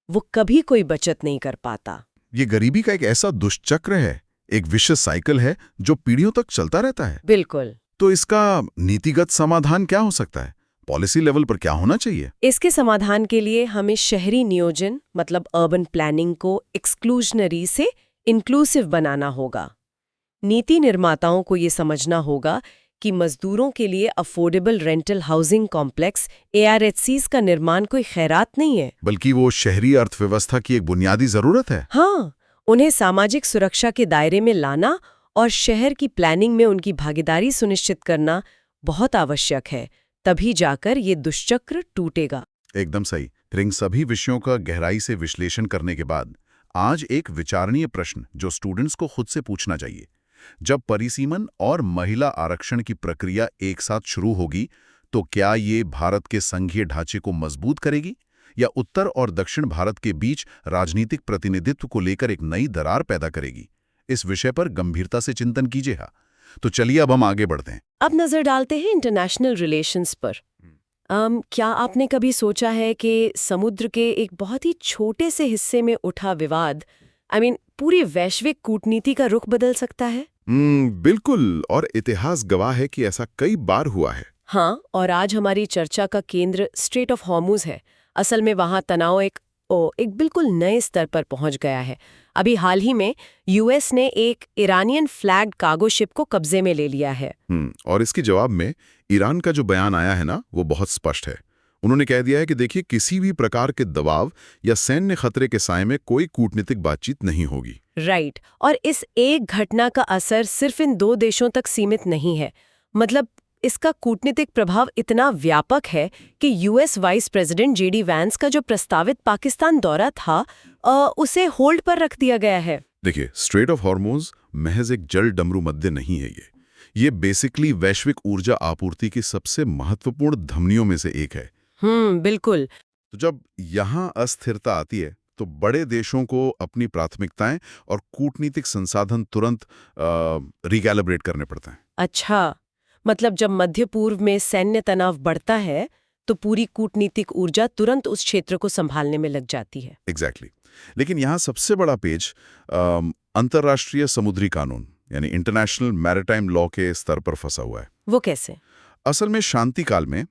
[SPEAKER 2] वो कभी कोई बचत नहीं कर पाता।
[SPEAKER 4] ये गरीबी का एक ऐसा दुष्चक्र है, एक विशेष साइकिल है जो पीढ़ियों तक चलता रहता है।
[SPEAKER 2] बिल्कुल।
[SPEAKER 4] तो इसका नीतिगत समाधान क्या हो सकता है? पॉलिसी लेवल पर क्या होना चाहिए?
[SPEAKER 2] इसके समाधान के लिए हमें शहरी नियोजन मतलब अर्बन प्लानिंग को एक्सक्लूजनरी से इंक्लूसिव बनाना होगा। नीति निर्माताओं को ये समझना होगा कि मजदूरों के लिए affordable rental housing complex ARHCs का निर्माण कोई खैरात नहीं है,
[SPEAKER 4] बल्कि वो शहरी अर्थव्यवस्था की एक बुनियादी जरूरत है।
[SPEAKER 2] हाँ, उन्हें सामाजिक सुरक्षा के दायरे में लाना और शहर की प्लानिंग में उनकी भागीदारी सुनिश्चित करना बहुत आवश्यक है। तभी जाकर ये दुष्चक्र टूटेगा।
[SPEAKER 3] एकदम सही। इन सभी विषयों का गहराई से विश्लेषण करने के बाद आज एक विचारणीय प्रश्न जो स्टूडेंट्स को खुद से पूछना चाहिए। जब परिसीमन और महिला आरक्षण की प्रक्रिया एक साथ शुरू होगी तो क्या ये भारत के संघीय ढांचे को मजबूत करेगी या उत्तर और दक्षिण भारत के बीच राजनीतिक प्रतिनिधित्व को लेकर एक नई दरार पैदा करेगी? इस विषय पर गंभीरता से चिंतन कीजिएगा। तो चलिए अब हम आगे बढ़ते हैं।
[SPEAKER 2] अब नजर डालते हैं इंटरनेशनल रिलेशंस पर। क्या आपने कभी सोचा है कि समुद्र के एक बहुत ही छोटे से हिस्से में उठा विवाद पूरी वैश्विक कूटनीति का रुख बदल सकता है?
[SPEAKER 3] बिल्कुल, और इतिहास गवाह है कि ऐसा कई बार हुआ है।
[SPEAKER 2] हाँ, और आज हमारी चर्चा का केंद्र स्ट्रेट ऑफ हॉर्मुज है। असल में वहाँ तनाव एक बिल्कुल नए स्तर पर पहुंच गया है। अभी हाल ही में यूएस ने एक ईरानियन फ्लैग कार्गो शिप को कब्जे में ले लिया है।
[SPEAKER 3] और इसके जवाब में ईरान का जो बयान आया है ना, वो बहुत स्पष्ट है।
[SPEAKER 4] उन्होंने कह दिया है कि देखिए किसी भी प्रकार के दबाव या सैन्य खतरे के साए में कोई कूटनीतिक बातचीत नहीं होगी।
[SPEAKER 2] राइट। और इस एक घटना का असर सिर्फ इन 2 देशों तक सीमित नहीं है। मतलब इसका कूटनीतिक प्रभाव इतना व्यापक है कि US vice president JD Vance का जो प्रस्तावित पाकिस्तान दौरा था उसे होल्ड पर रख दिया गया है।
[SPEAKER 4] देखिए स्ट्रेट ऑफ हॉर्मोज महज एक जल डमरू मध्य नहीं है। ये बेसिकली वैश्विक ऊर्जा आपूर्ति की सबसे महत्वपूर्ण धमनियों में से एक है।
[SPEAKER 2] बिल्कुल।
[SPEAKER 4] तो जब यहाँ अस्थिरता आती है तो बड़े देशों को अपनी प्राथमिकताएं और कूटनीतिक संसाधन तुरंत रिकैलिब्रेट करने पड़ते हैं।
[SPEAKER 2] अच्छा, मतलब जब मध्य पूर्व में सैन्य तनाव बढ़ता है तो पूरी कूटनीतिक ऊर्जा तुरंत उस क्षेत्र को संभालने में लग जाती है।
[SPEAKER 4] एग्जैक्टली। लेकिन यहाँ सबसे बड़ा पेच अंतर्राष्ट्रीय समुद्री कानून यानी इंटरनेशनल मैरिटाइम लॉ के स्तर पर फंसा हुआ है।
[SPEAKER 2] वो कैसे?
[SPEAKER 4] असल में शांति काल में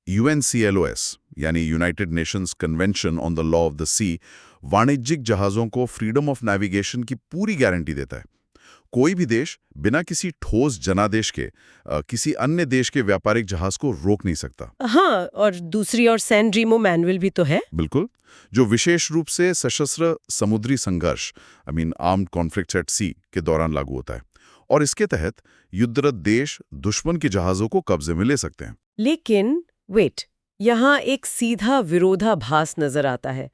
[SPEAKER 4] UNCLOS यानी United Nations Convention on the law of the sea वाणिज्यिक जहाज़ों को फ्रीडम ऑफ नेविगेशन की पूरी गारंटी देता है। कोई भी देश बिना किसी ठोस जनादेश के किसी अन्य देश के व्यापारिक जहाज को रोक नहीं सकता।
[SPEAKER 2] हाँ, और दूसरी ओर सैन रीमो मैनुअल भी तो है।
[SPEAKER 4] बिल्कुल, जो विशेष रूप से सशस्त्र समुद्री संघर्ष आर्म्ड कॉन्फ्लिक्ट्स एट सी के दौरान लागू होता है और इसके तहत युद्धरत देश दुश्मन के जहाज़ों को कब्जे में ले सकते हैं।
[SPEAKER 2] लेकिन वेट, यहाँ एक सीधा विरोधाभास नजर आता है।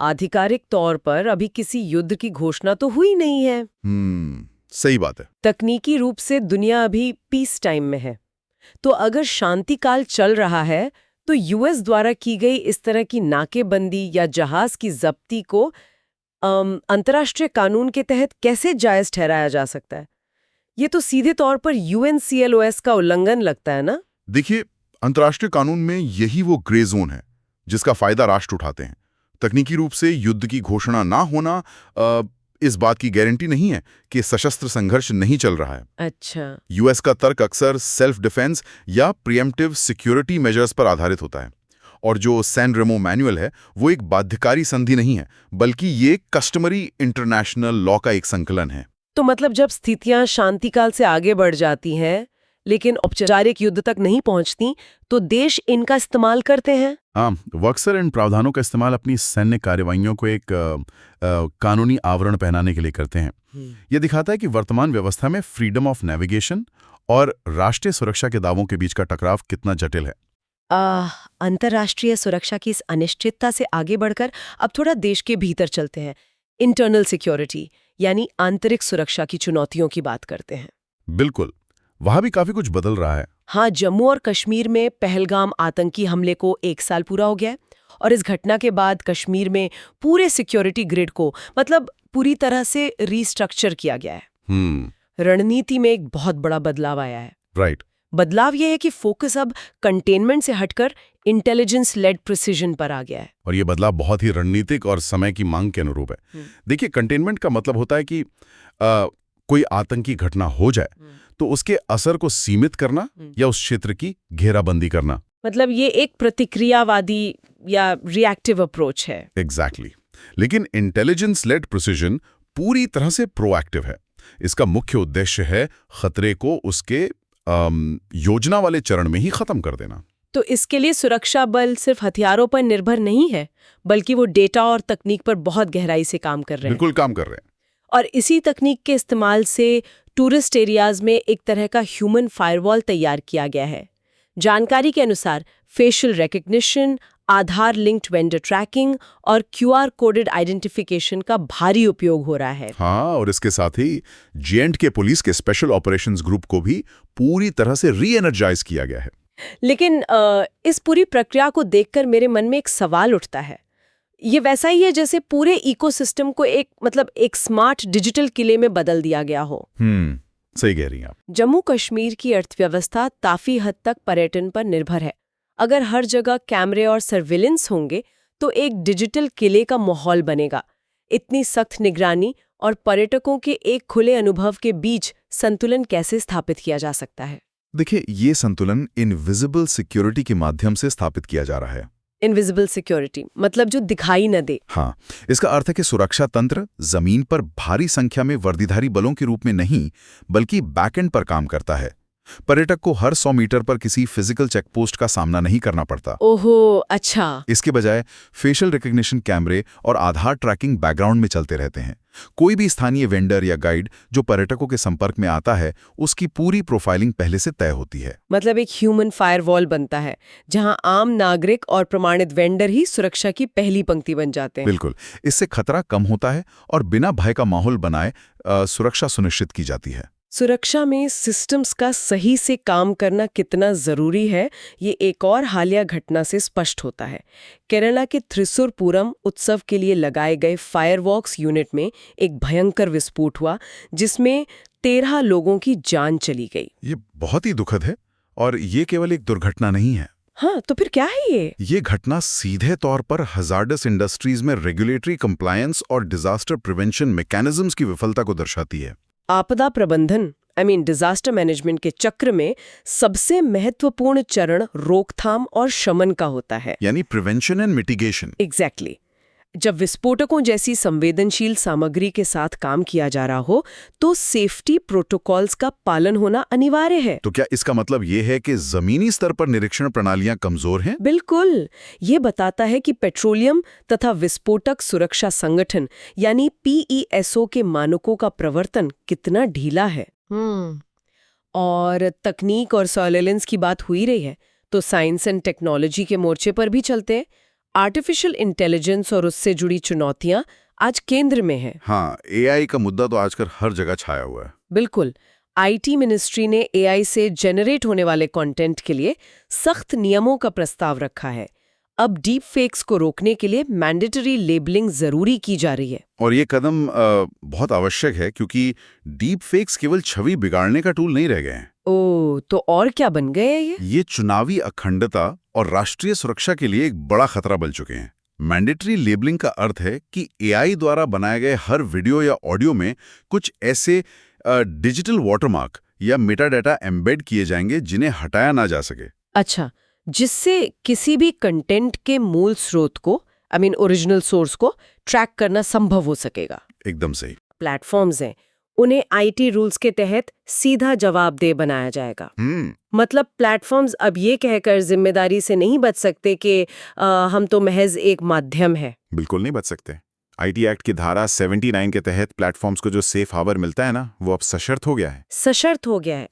[SPEAKER 2] आधिकारिक तौर पर अभी किसी युद्ध की घोषणा तो हुई नहीं है।
[SPEAKER 4] सही बात है।
[SPEAKER 2] तकनीकी रूप से दुनिया अभी पीस टाइम में है। तो अगर शांति काल चल रहा है तो यूएस द्वारा की गई इस तरह की नाकेबंदी या जहाज की जब्ती को अंतर्राष्ट्रीय कानून के तहत कैसे जायज ठहराया जा सकता है? ये तो सीधे तौर पर UNCLOS का उल्लंघन लगता है ना?
[SPEAKER 4] देखिए, अंतर्राष्ट्रीय कानून में यही वो ग्रे जोन है जिसका फायदा राष्ट्र उठाते हैं। तकनीकी रूप से युद्ध की घोषणा ना होना इस बात की गारंटी नहीं है कि सशस्त्र संघर्ष नहीं चल रहा है।
[SPEAKER 2] अच्छा।
[SPEAKER 4] यूएस का तर्क अक्सर सेल्फ डिफेंस या प्रिएम्प्टिव सिक्योरिटी मेजर्स पर आधारित होता है और जो सैन रेमो मैनुअल है वो एक बाध्यकारी संधि नहीं है बल्कि ये कस्टमरी इंटरनेशनल लॉ का एक संकलन है।
[SPEAKER 2] तो मतलब जब स्थितियां शांतिकाल से आगे बढ़ जाती हैं लेकिन औपचारिक युद्ध तक नहीं पहुंचती तो देश इनका इस्तेमाल करते हैं।
[SPEAKER 4] हाँ, वो अक्सर इन प्रावधानों का इस्तेमाल अपनी सैन्य कार्रवाइयों को एक कानूनी आवरण पहनाने के लिए करते हैं। ये दिखाता है कि वर्तमान व्यवस्था में फ्रीडम ऑफ नेविगेशन और राष्ट्रीय सुरक्षा के दावों के बीच का टकराव कितना जटिल है।
[SPEAKER 2] अंतर्राष्ट्रीय सुरक्षा की इस अनिश्चितता से आगे बढ़कर अब थोड़ा देश के भीतर चलते हैं। इंटरनल सिक्योरिटी यानी आंतरिक सुरक्षा की चुनौतियों की बात करते हैं।
[SPEAKER 4] बिल्कुल, वहां भी काफी कुछ बदल रहा है।
[SPEAKER 2] हाँ, जम्मू और कश्मीर में पहलगाम आतंकी हमले को 1 साल पूरा हो गया है और इस घटना के बाद कश्मीर में पूरे सिक्योरिटी ग्रिड को मतलब पूरी तरह से रीस्ट्रक्चर किया गया है। रणनीति में एक बहुत बड़ा बदलाव आया है।
[SPEAKER 4] राइट।
[SPEAKER 2] बदलाव यह है कि फोकस अब कंटेनमेंट से हटकर इंटेलिजेंस लेड प्रिसीजन पर आ गया है।
[SPEAKER 4] और ये बदलाव बहुत ही रणनीतिक और समय की मांग के अनुरूप है। देखिए, कंटेनमेंट का मतलब होता है कि कोई आतंकी घटना हो जाए तो उसके असर को सीमित करना या उस क्षेत्र की घेराबंदी करना।
[SPEAKER 2] मतलब ये एक प्रतिक्रियावादी या रिएक्टिव अप्रोच है।
[SPEAKER 4] एग्जैक्टली। लेकिन इंटेलिजेंस लेड प्रिसीजन पूरी तरह से प्रोएक्टिव है। इसका मुख्य उद्देश्य है खतरे को उसके योजना वाले चरण में ही खत्म कर देना।
[SPEAKER 2] तो इसके लिए सुरक्षा बल सिर्फ हथियारों पर निर्भर नहीं है बल्कि वो डेटा और तकनीक पर बहुत गहराई से काम कर रहे हैं।
[SPEAKER 4] बिल्कुल काम कर रहे हैं।
[SPEAKER 2] और इसी तकनीक के इस्तेमाल से टूरिस्ट एरियाज में एक तरह का ह्यूमन फायरवॉल तैयार किया गया है। जानकारी के अनुसार फेशियल रिकग्निशन, आधार लिंक्ड वेंडर ट्रैकिंग और QR कोडेड आइडेंटिफिकेशन का भारी उपयोग हो रहा है।
[SPEAKER 4] हाँ, और इसके साथ ही J&K पुलिस के स्पेशल ऑपरेशंस ग्रुप को भी पूरी तरह से री एनर्जाइज किया गया है।
[SPEAKER 2] लेकिन इस पूरी प्रक्रिया को देखकर मेरे मन में एक सवाल उठता है। ये वैसा ही है जैसे पूरे इकोसिस्टम को एक स्मार्ट डिजिटल किले में बदल दिया गया हो।
[SPEAKER 4] सही कह रही हैं आप।
[SPEAKER 2] जम्मू कश्मीर की अर्थव्यवस्था काफी हद तक पर्यटन पर निर्भर है। अगर हर जगह कैमरे और सर्विलेंस होंगे तो एक डिजिटल किले का माहौल बनेगा। इतनी सख्त निगरानी और पर्यटकों के एक खुले अनुभव के बीच संतुलन कैसे स्थापित किया जा सकता है?
[SPEAKER 5] देखिए, ये संतुलन इनविजिबल सिक्योरिटी के माध्यम से स्थापित किया जा रहा है।
[SPEAKER 2] इनविजिबल सिक्योरिटी मतलब जो दिखाई न दे।
[SPEAKER 5] हाँ, इसका अर्थ है कि सुरक्षा तंत्र जमीन पर भारी संख्या में वर्दीधारी बलों के रूप में नहीं बल्कि बैकएंड पर काम करता है,
[SPEAKER 3] पर्यटक को हर 100 मीटर पर किसी फिजिकल चेकपोस्ट का सामना नहीं करना पड़ता।
[SPEAKER 2] ओहो, अच्छा।
[SPEAKER 3] इसके बजाय फेशियल रिकग्निशन कैमरे और आधार ट्रैकिंग बैकग्राउंड में चलते रहते हैं। कोई भी स्थानीय वेंडर या गाइड जो पर्यटकों के संपर्क में आता है, उसकी पूरी प्रोफाइलिंग पहले से तय होती है।
[SPEAKER 2] मतलब एक ह्यूमन फायरवॉल बनता है जहां आम नागरिक और प्रमाणित वेंडर ही सुरक्षा की पहली पंक्ति बन जाते हैं।
[SPEAKER 3] बिल्कुल, इससे खतरा कम होता है और बिना भय का माहौल बनाए सुरक्षा सुनिश्चित की जाती है।
[SPEAKER 2] सुरक्षा में सिस्टम्स का सही से काम करना कितना जरूरी है, ये एक और हालिया घटना से स्पष्ट होता है। केरला के थ्रिसुर पूरम उत्सव के लिए लगाए गए फायरवर्क्स यूनिट में एक भयंकर विस्फोट हुआ जिसमें 13 लोगों की जान चली गई।
[SPEAKER 3] ये बहुत ही दुखद है और ये केवल एक दुर्घटना नहीं है।
[SPEAKER 2] हाँ, तो फिर क्या है ये?
[SPEAKER 3] ये घटना सीधे तौर पर हजार्डस इंडस्ट्रीज में रेगुलेटरी कंप्लायंस और डिजास्टर प्रिवेंशन मैकेनिज्म्स की विफलता को दर्शाती है।
[SPEAKER 2] आपदा प्रबंधन डिजास्टर मैनेजमेंट के चक्र में सबसे महत्वपूर्ण चरण रोकथाम और शमन का होता है,
[SPEAKER 3] यानी प्रिवेंशन एंड मिटिगेशन।
[SPEAKER 2] एग्जैक्टली। जब विस्फोटकों जैसी संवेदनशील सामग्री के साथ काम किया जा रहा हो तो सेफ्टी प्रोटोकॉल्स का पालन होना अनिवार्य है।
[SPEAKER 3] तो क्या इसका मतलब ये है कि जमीनी स्तर पर निरीक्षण प्रणालियां कमजोर हैं?
[SPEAKER 2] बिल्कुल, ये बताता है कि पेट्रोलियम तथा विस्फोटक सुरक्षा संगठन यानी PESO के मानकों का प्रवर्तन कितना ढीला है। और तकनीक और सर्वेलेंस की बात हुई रही है तो साइंस एंड टेक्नोलॉजी के मोर्चे पर भी चलते हैं। आर्टिफिशियल इंटेलिजेंस और उससे जुड़ी चुनौतियां आज केंद्र में हैं।
[SPEAKER 3] हाँ, AI का मुद्दा तो आजकल हर जगह छाया हुआ है।
[SPEAKER 2] बिल्कुल, IT मिनिस्ट्री ने AI से जनरेट होने वाले कंटेंट के लिए सख्त नियमों का प्रस्ताव रखा है। अब डीप फेक्स को रोकने के लिए मैंडेटरी लेबलिंग जरूरी की जा रही है।
[SPEAKER 3] और ये कदम बहुत आवश्यक है क्योंकि डीप फेक्स केवल छवि बिगाड़ने का टूल नहीं रह गए हैं।
[SPEAKER 2] ओह, तो और क्या बन गए हैं ये?
[SPEAKER 3] ये चुनावी अखंडता और राष्ट्रीय सुरक्षा के लिए एक बड़ा खतरा बन चुके हैं। मैंडेटरी लेबलिंग का अर्थ है कि AI द्वारा बनाए गए हर वीडियो या ऑडियो में कुछ ऐसे डिजिटल वाटरमार्क या मेटाडाटा एम्बेड किए जाएंगे जिन्हें हटाया ना जा सके।
[SPEAKER 2] अच्छा, जिससे किसी भी कंटेंट के मूल स्रोत को ओरिजिनल सोर्स को ट्रैक करना संभव हो सकेगा।
[SPEAKER 3] एकदम सही।
[SPEAKER 2] प्लेटफॉर्म्स हैं, उन्हें IT रूल्स के तहत सीधा जवाबदेह बनाया जाएगा। मतलब प्लेटफॉर्म्स अब ये कहकर जिम्मेदारी से नहीं बच सकते कि हम तो महज एक माध्यम है।
[SPEAKER 3] बिल्कुल नहीं बच सकते। IT एक्ट की धारा 79 के तहत प्लेटफॉर्म्स को जो सेफ हार्बर मिलता है ना, वो अब सशर्त हो गया है।
[SPEAKER 2] सशर्त हो गया है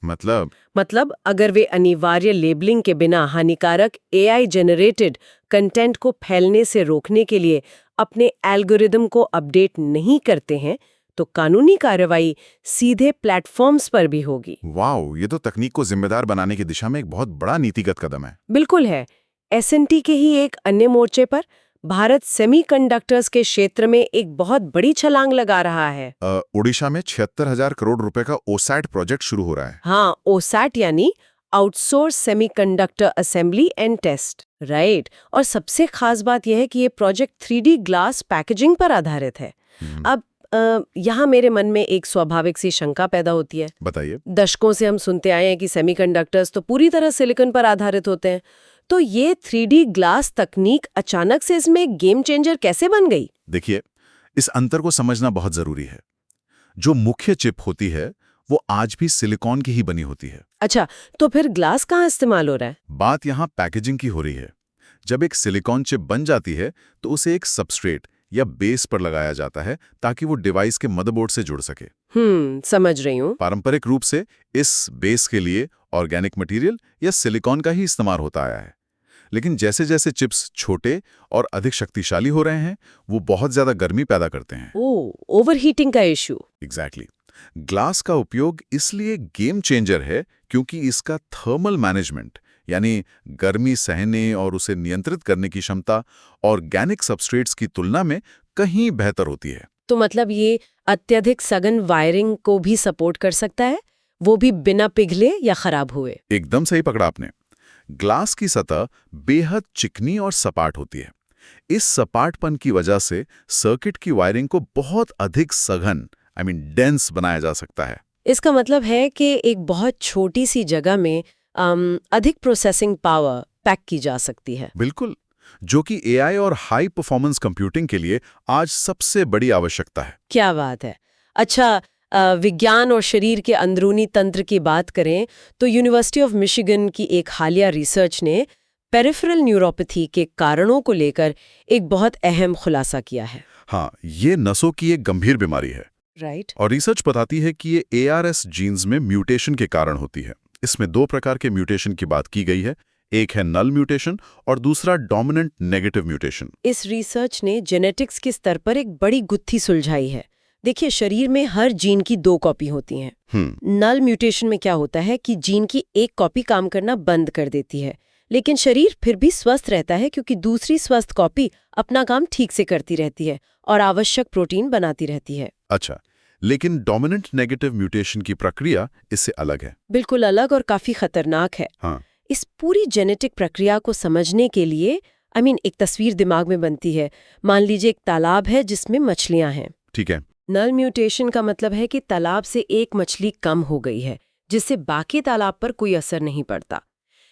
[SPEAKER 3] मतलब
[SPEAKER 2] अगर वे अनिवार्य लेबलिंग के बिना हानिकारक AI जनरेटेड कंटेंट को फैलने से रोकने के लिए अपने एल्गोरिदम को अपडेट नहीं करते हैं तो कानूनी कार्रवाई सीधे प्लेटफॉर्म्स पर भी होगी।
[SPEAKER 3] वाओ, ये तो तकनीक को जिम्मेदार बनाने की दिशा में एक बहुत बड़ा नीतिगत कदम है।
[SPEAKER 2] बिल्कुल है। S&T के ही एक अन्य मोर्चे पर भारत सेमीकंडक्टर्स के क्षेत्र में एक बहुत बड़ी छलांग लगा रहा है।
[SPEAKER 3] ओडिशा में 76,000 करोड़ रुपए का OSAT प्रोजेक्ट शुरू हो रहा है।
[SPEAKER 2] हाँ, OSAT यानी outsource semiconductor assembly and test, right. और सबसे खास बात यह है कि ये प्रोजेक्ट 3D ग्लास पैकेजिंग पर आधारित है। अब यहाँ मेरे मन में एक स्वाभाविक सी शंका पैदा होती है।
[SPEAKER 3] बताइए।
[SPEAKER 2] दशकों से हम सुनते आए हैं कि सेमीकंडक्टर्स तो पूरी तरह सिलिकॉन पर आधारित होते हैं, तो ये 3D ग्लास तकनीक अचानक से इसमें गेम चेंजर कैसे बन गई?
[SPEAKER 3] देखिए, इस अंतर को समझना बहुत जरूरी है। जो मुख्य चिप होती है वो आज भी सिलिकॉन की ही बनी होती है।
[SPEAKER 2] अच्छा, तो फिर ग्लास कहाँ इस्तेमाल हो रहा है?
[SPEAKER 3] बात यहाँ पैकेजिंग की हो रही है। जब एक सिलिकॉन चिप बन जाती है तो उसे एक सबस्ट्रेट या बेस पर लगाया जाता है ताकि वो डिवाइस के मदरबोर्ड से जुड़ सके।
[SPEAKER 2] समझ रही हूँ।
[SPEAKER 3] पारंपरिक रूप से इस बेस के लिए ऑर्गेनिक मटेरियल या सिलिकॉन का ही इस्तेमाल होता आया है, लेकिन जैसे जैसे चिप्स छोटे और अधिक शक्तिशाली हो रहे हैं वो बहुत ज्यादा गर्मी पैदा करते हैं।
[SPEAKER 2] ओवरहीटिंग का इश्यू।
[SPEAKER 3] एग्जैक्टली। ग्लास का उपयोग इसलिए गेम चेंजर है क्योंकि इसका थर्मल मैनेजमेंट यानी गर्मी सहने और उसे नियंत्रित करने की क्षमता ऑर्गेनिक सबस्ट्रेट्स की तुलना में कहीं बेहतर होती है।
[SPEAKER 2] तो मतलब ये अत्यधिक सघन वायरिंग को भी सपोर्ट कर सकता है, वो भी बिना पिघले या खराब हुए।
[SPEAKER 3] एकदम सही पकड़ा आपने। ग्लास की सतह बेहद चिकनी और सपाट होती है। इस सपाटपन की वजह से सर्किट की वायरिंग को बहुत अधिक सघन डेंस बनाया जा सकता है।
[SPEAKER 2] इसका मतलब है कि एक बहुत छोटी सी जगह में अधिक प्रोसेसिंग पावर पैक की जा सकती है।
[SPEAKER 3] बिल्कुल, जो कि AI और हाई परफॉर्मेंस कंप्यूटिंग के लिए आज सबसे बड़ी आवश्यकता है।
[SPEAKER 2] क्या बात है। अच्छा, विज्ञान और शरीर के अंदरूनी तंत्र की बात करें तो यूनिवर्सिटी ऑफ मिशिगन की एक हालिया रिसर्च ने पेरिफेरल न्यूरोपैथी के कारणों को लेकर एक बहुत अहम खुलासा किया है।
[SPEAKER 3] हाँ, ये नसों की एक गंभीर बीमारी है
[SPEAKER 2] राइट।
[SPEAKER 3] और रिसर्च बताती है कि ये ARS जीन्स में म्यूटेशन के कारण होती है। इसमें 2 प्रकार के म्यूटेशन की बात की गई है, एक है नल म्यूटेशन और दूसरा डोमिनेंट नेगेटिव म्यूटेशन।
[SPEAKER 2] इस रिसर्च ने जेनेटिक्स के स्तर पर एक बड़ी गुत्थी सुलझाई है। देखिए, शरीर में हर जीन की 2 कॉपी होती हैं। नल म्यूटेशन में क्या होता है कि जीन की एक कॉपी काम करना बंद कर देती है, लेकिन शरीर फिर भी स्वस्थ रहता है क्योंकि दूसरी स्वस्थ कॉपी अपना काम ठीक से करती रहती है और आवश्यक प्रोटीन बनाती रहती है।
[SPEAKER 3] अच्छा, लेकिन डोमिनेंट नेगेटिव म्यूटेशन की प्रक्रिया इससे अलग है।
[SPEAKER 2] बिल्कुल अलग और काफी खतरनाक है।
[SPEAKER 3] हाँ,
[SPEAKER 2] इस पूरी जेनेटिक प्रक्रिया को समझने के लिए एक तस्वीर दिमाग में बनती है। मान लीजिए एक तालाब है जिसमें मछलियां हैं।
[SPEAKER 3] ठीक है।
[SPEAKER 2] नल म्यूटेशन का मतलब है कि तालाब से एक मछली कम हो गई है, जिससे बाकी तालाब पर कोई असर नहीं पड़ता।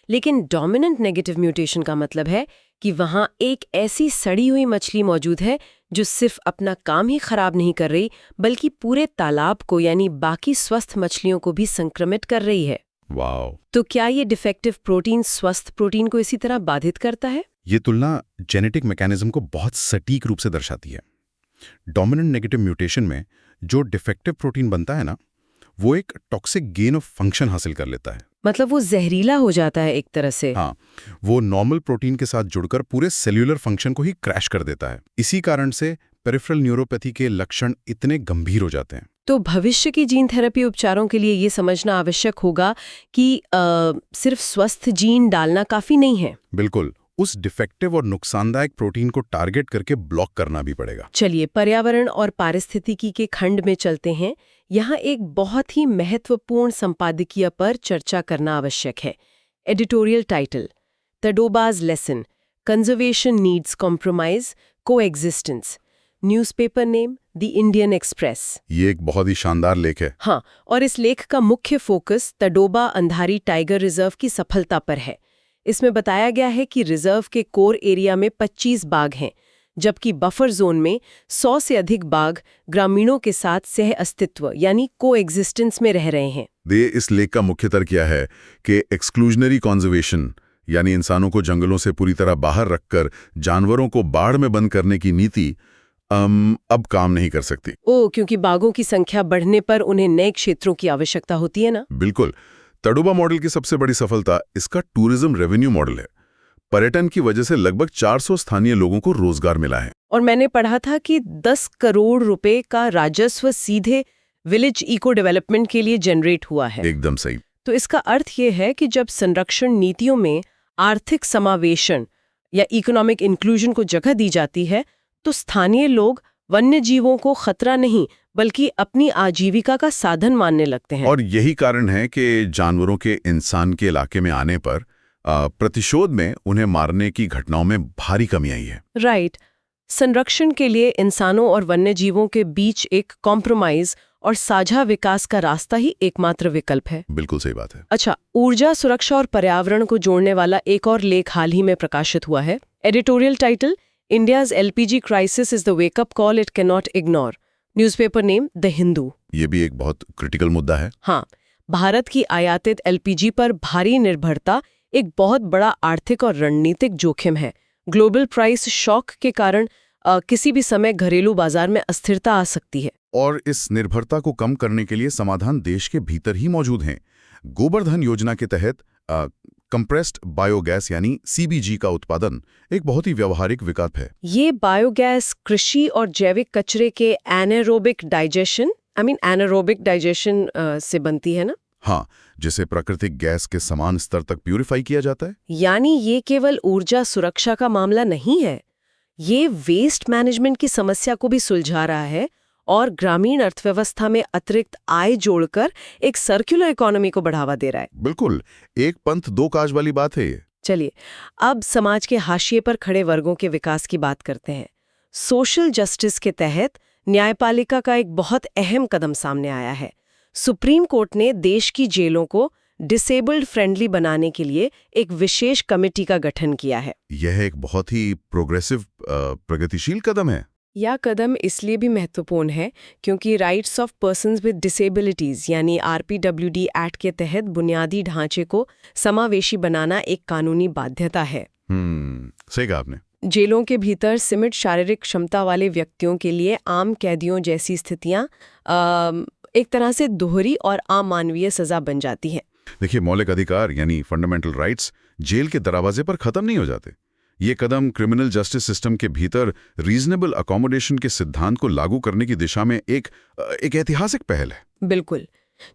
[SPEAKER 2] लेकिन डोमिनेंट नेगेटिव म्यूटेशन का मतलब है कि वहां एक ऐसी सड़ी हुई मछली मौजूद है जो सिर्फ अपना काम ही खराब नहीं कर रही, बल्कि पूरे तालाब को यानी बाकी स्वस्थ मछलियों को भी संक्रमित कर रही है।
[SPEAKER 3] वाओ!
[SPEAKER 2] तो क्या ये डिफेक्टिव प्रोटीन स्वस्थ प्रोटीन को इसी तरह बाधित करता है?
[SPEAKER 3] ये तुलना जेनेटिक मैकेनिज्म को बहुत सटीक रूप से दर्शाती है। डोमिनेंट नेगेटिव म्यूटेशन में जो डिफेक्टिव प्रोटीन बनता है ना, वो एक टॉक्सिक गेन ऑफ फंक्शन हासिल कर लेता है।
[SPEAKER 2] मतलब वो जहरीला हो जाता है एक तरह से।
[SPEAKER 3] हाँ, वो नॉर्मल प्रोटीन के साथ जुड़कर पूरे सेल्यूलर फंक्शन को ही क्रैश कर देता है। इसी कारण से पेरिफेरल न्यूरोपैथी के लक्षण इतने गंभीर हो जाते हैं।
[SPEAKER 2] तो भविष्य की जीन थेरेपी उपचारों के लिए ये समझना आवश्यक होगा कि सिर्फ स्वस्थ जीन डालना काफी नहीं है।
[SPEAKER 3] बिल्कुल, उस डिफेक्टिव और नुकसानदायक प्रोटीन को टारगेट करके ब्लॉक करना भी पड़ेगा।
[SPEAKER 2] चलिए पर्यावरण और पारिस्थितिकी के खंड में चलते हैं। यहाँ एक बहुत ही महत्वपूर्ण संपादकीय पर चर्चा करना आवश्यक है। Editorial title: Tadoba's lesson, conservation needs compromise, coexistence. Newspaper name: the Indian Express.
[SPEAKER 3] ये एक बहुत ही शानदार लेख है।
[SPEAKER 2] हाँ, और इस लेख का मुख्य focus Tadoba Andhari tiger reserve की सफलता पर है। इसमें बताया गया है कि रिजर्व के कोर एरिया में 25 बाघ हैं, जबकि बफर जोन में 100 से अधिक बाघ ग्रामीणों के साथ सह अस्तित्व यानी कोएग्जिस्टेंस में रह रहे हैं।
[SPEAKER 3] इस लेख का मुख्य तर्क यह है कि एक्सक्लूजनरी कॉन्जर्वेशन यानी इंसानों को जंगलों से पूरी तरह बाहर रखकर जानवरों को बाड़ में बंद करने की नीति अब काम नहीं कर सकती।
[SPEAKER 2] क्योंकि बाघों की संख्या बढ़ने पर उन्हें नए क्षेत्रों की आवश्यकता होती है ना?
[SPEAKER 3] बिल्कुल। तडोबा मॉडल की सबसे बड़ी सफलता इसका टूरिज्म रेवेन्यू मॉडल है। पर्यटन की वजह से लगभग 400 स्थानीय लोगों को रोजगार मिला है।
[SPEAKER 2] और मैंने पढ़ा था कि 10 करोड़ रुपए का राजस्व सीधे विलेज इको डेवलपमेंट के लिए जनरेट हुआ है।
[SPEAKER 3] एकदम सही।
[SPEAKER 2] तो इसका अर्थ ये है कि जब संरक्षण नीतियों में आर्थिक समावेशन या इकोनॉमिक इंक्लूजन को जगह दी जाती है, तो स्थानीय लोग वन्य जीवों को खतरा नहीं बल्कि अपनी आजीविका का साधन मानने लगते हैं।
[SPEAKER 3] और यही कारण है कि जानवरों के इंसान के इलाके में आने पर प्रतिशोध में उन्हें मारने की घटनाओं में भारी कमी आई है।
[SPEAKER 2] राइट। संरक्षण के लिए इंसानों और वन्य जीवों के बीच एक कॉम्प्रोमाइज और साझा विकास का रास्ता ही एकमात्र विकल्प है।
[SPEAKER 3] बिल्कुल सही बात है।
[SPEAKER 2] अच्छा, ऊर्जा सुरक्षा और पर्यावरण को जोड़ने वाला एक और लेख हाल ही में प्रकाशित हुआ है। Editorial title: India's LPG crisis is the wake-up call it cannot ignore. Newspaper name: the Hindu.
[SPEAKER 3] ये भी एक बहुत क्रिटिकल मुद्दा है।
[SPEAKER 2] हाँ, भारत की आयातित LPG पर भारी निर्भरता एक बहुत बड़ा आर्थिक और रणनीतिक जोखिम है। ग्लोबल प्राइस शॉक के कारण किसी भी समय घरेलू बाजार में अस्थिरता आ सकती है।
[SPEAKER 3] और इस निर्भरता को कम करने के लिए समाधान देश के भीतर ही मौजूद हैं। गोबर्धन योजना के तहत कंप्रेस्ड बायोगैस यानी CBG का उत्पादन एक बहुत ही व्यावहारिक विकल्प है।
[SPEAKER 2] ये बायोगैस कृषि और जैविक कचरे के एनारोबिक डाइजेशन से बनती है ना?
[SPEAKER 3] हाँ, जिसे प्राकृतिक गैस के समान स्तर तक प्यूरिफाई किया जाता है।
[SPEAKER 2] यानी ये केवल ऊर्जा सुरक्षा का मामला नहीं है, ये वेस्ट मैनेजमेंट की समस्या को भी सुलझा रहा है और ग्रामीण अर्थव्यवस्था में अतिरिक्त आय जोड़कर एक सर्कुलर इकोनॉमी को बढ़ावा दे रहा है।
[SPEAKER 3] बिल्कुल, एक पंथ दो काज वाली बात है ये।
[SPEAKER 2] चलिए अब समाज के हाशिए पर खड़े वर्गों के विकास की बात करते हैं। सोशल जस्टिस के तहत न्यायपालिका का एक बहुत अहम कदम सामने आया है। सुप्रीम कोर्ट ने देश की जेलों को डिसेबल्ड फ्रेंडली बनाने के लिए एक विशेष कमेटी का गठन किया है।
[SPEAKER 3] यह एक बहुत ही प्रोग्रेसिव प्रगतिशील कदम है।
[SPEAKER 2] यह कदम इसलिए भी महत्वपूर्ण है क्योंकि rights of persons with disabilities यानी RPWD एक्ट के तहत बुनियादी ढांचे को समावेशी बनाना एक कानूनी बाध्यता है।
[SPEAKER 3] सही कहा आपने।
[SPEAKER 2] जेलों के भीतर सीमित शारीरिक क्षमता वाले व्यक्तियों के लिए आम कैदियों जैसी स्थितियां एक तरह से दोहरी और अमानवीय सजा बन जाती हैं।
[SPEAKER 3] देखिए, मौलिक अधिकार यानी फंडामेंटल राइट्स जेल के दरवाजे पर खत्म नहीं हो जाते। ये कदम क्रिमिनल जस्टिस सिस्टम के भीतर रीजनेबल अकोमोडेशन के सिद्धांत को लागू करने की दिशा में एक ऐतिहासिक पहल है।
[SPEAKER 2] बिल्कुल।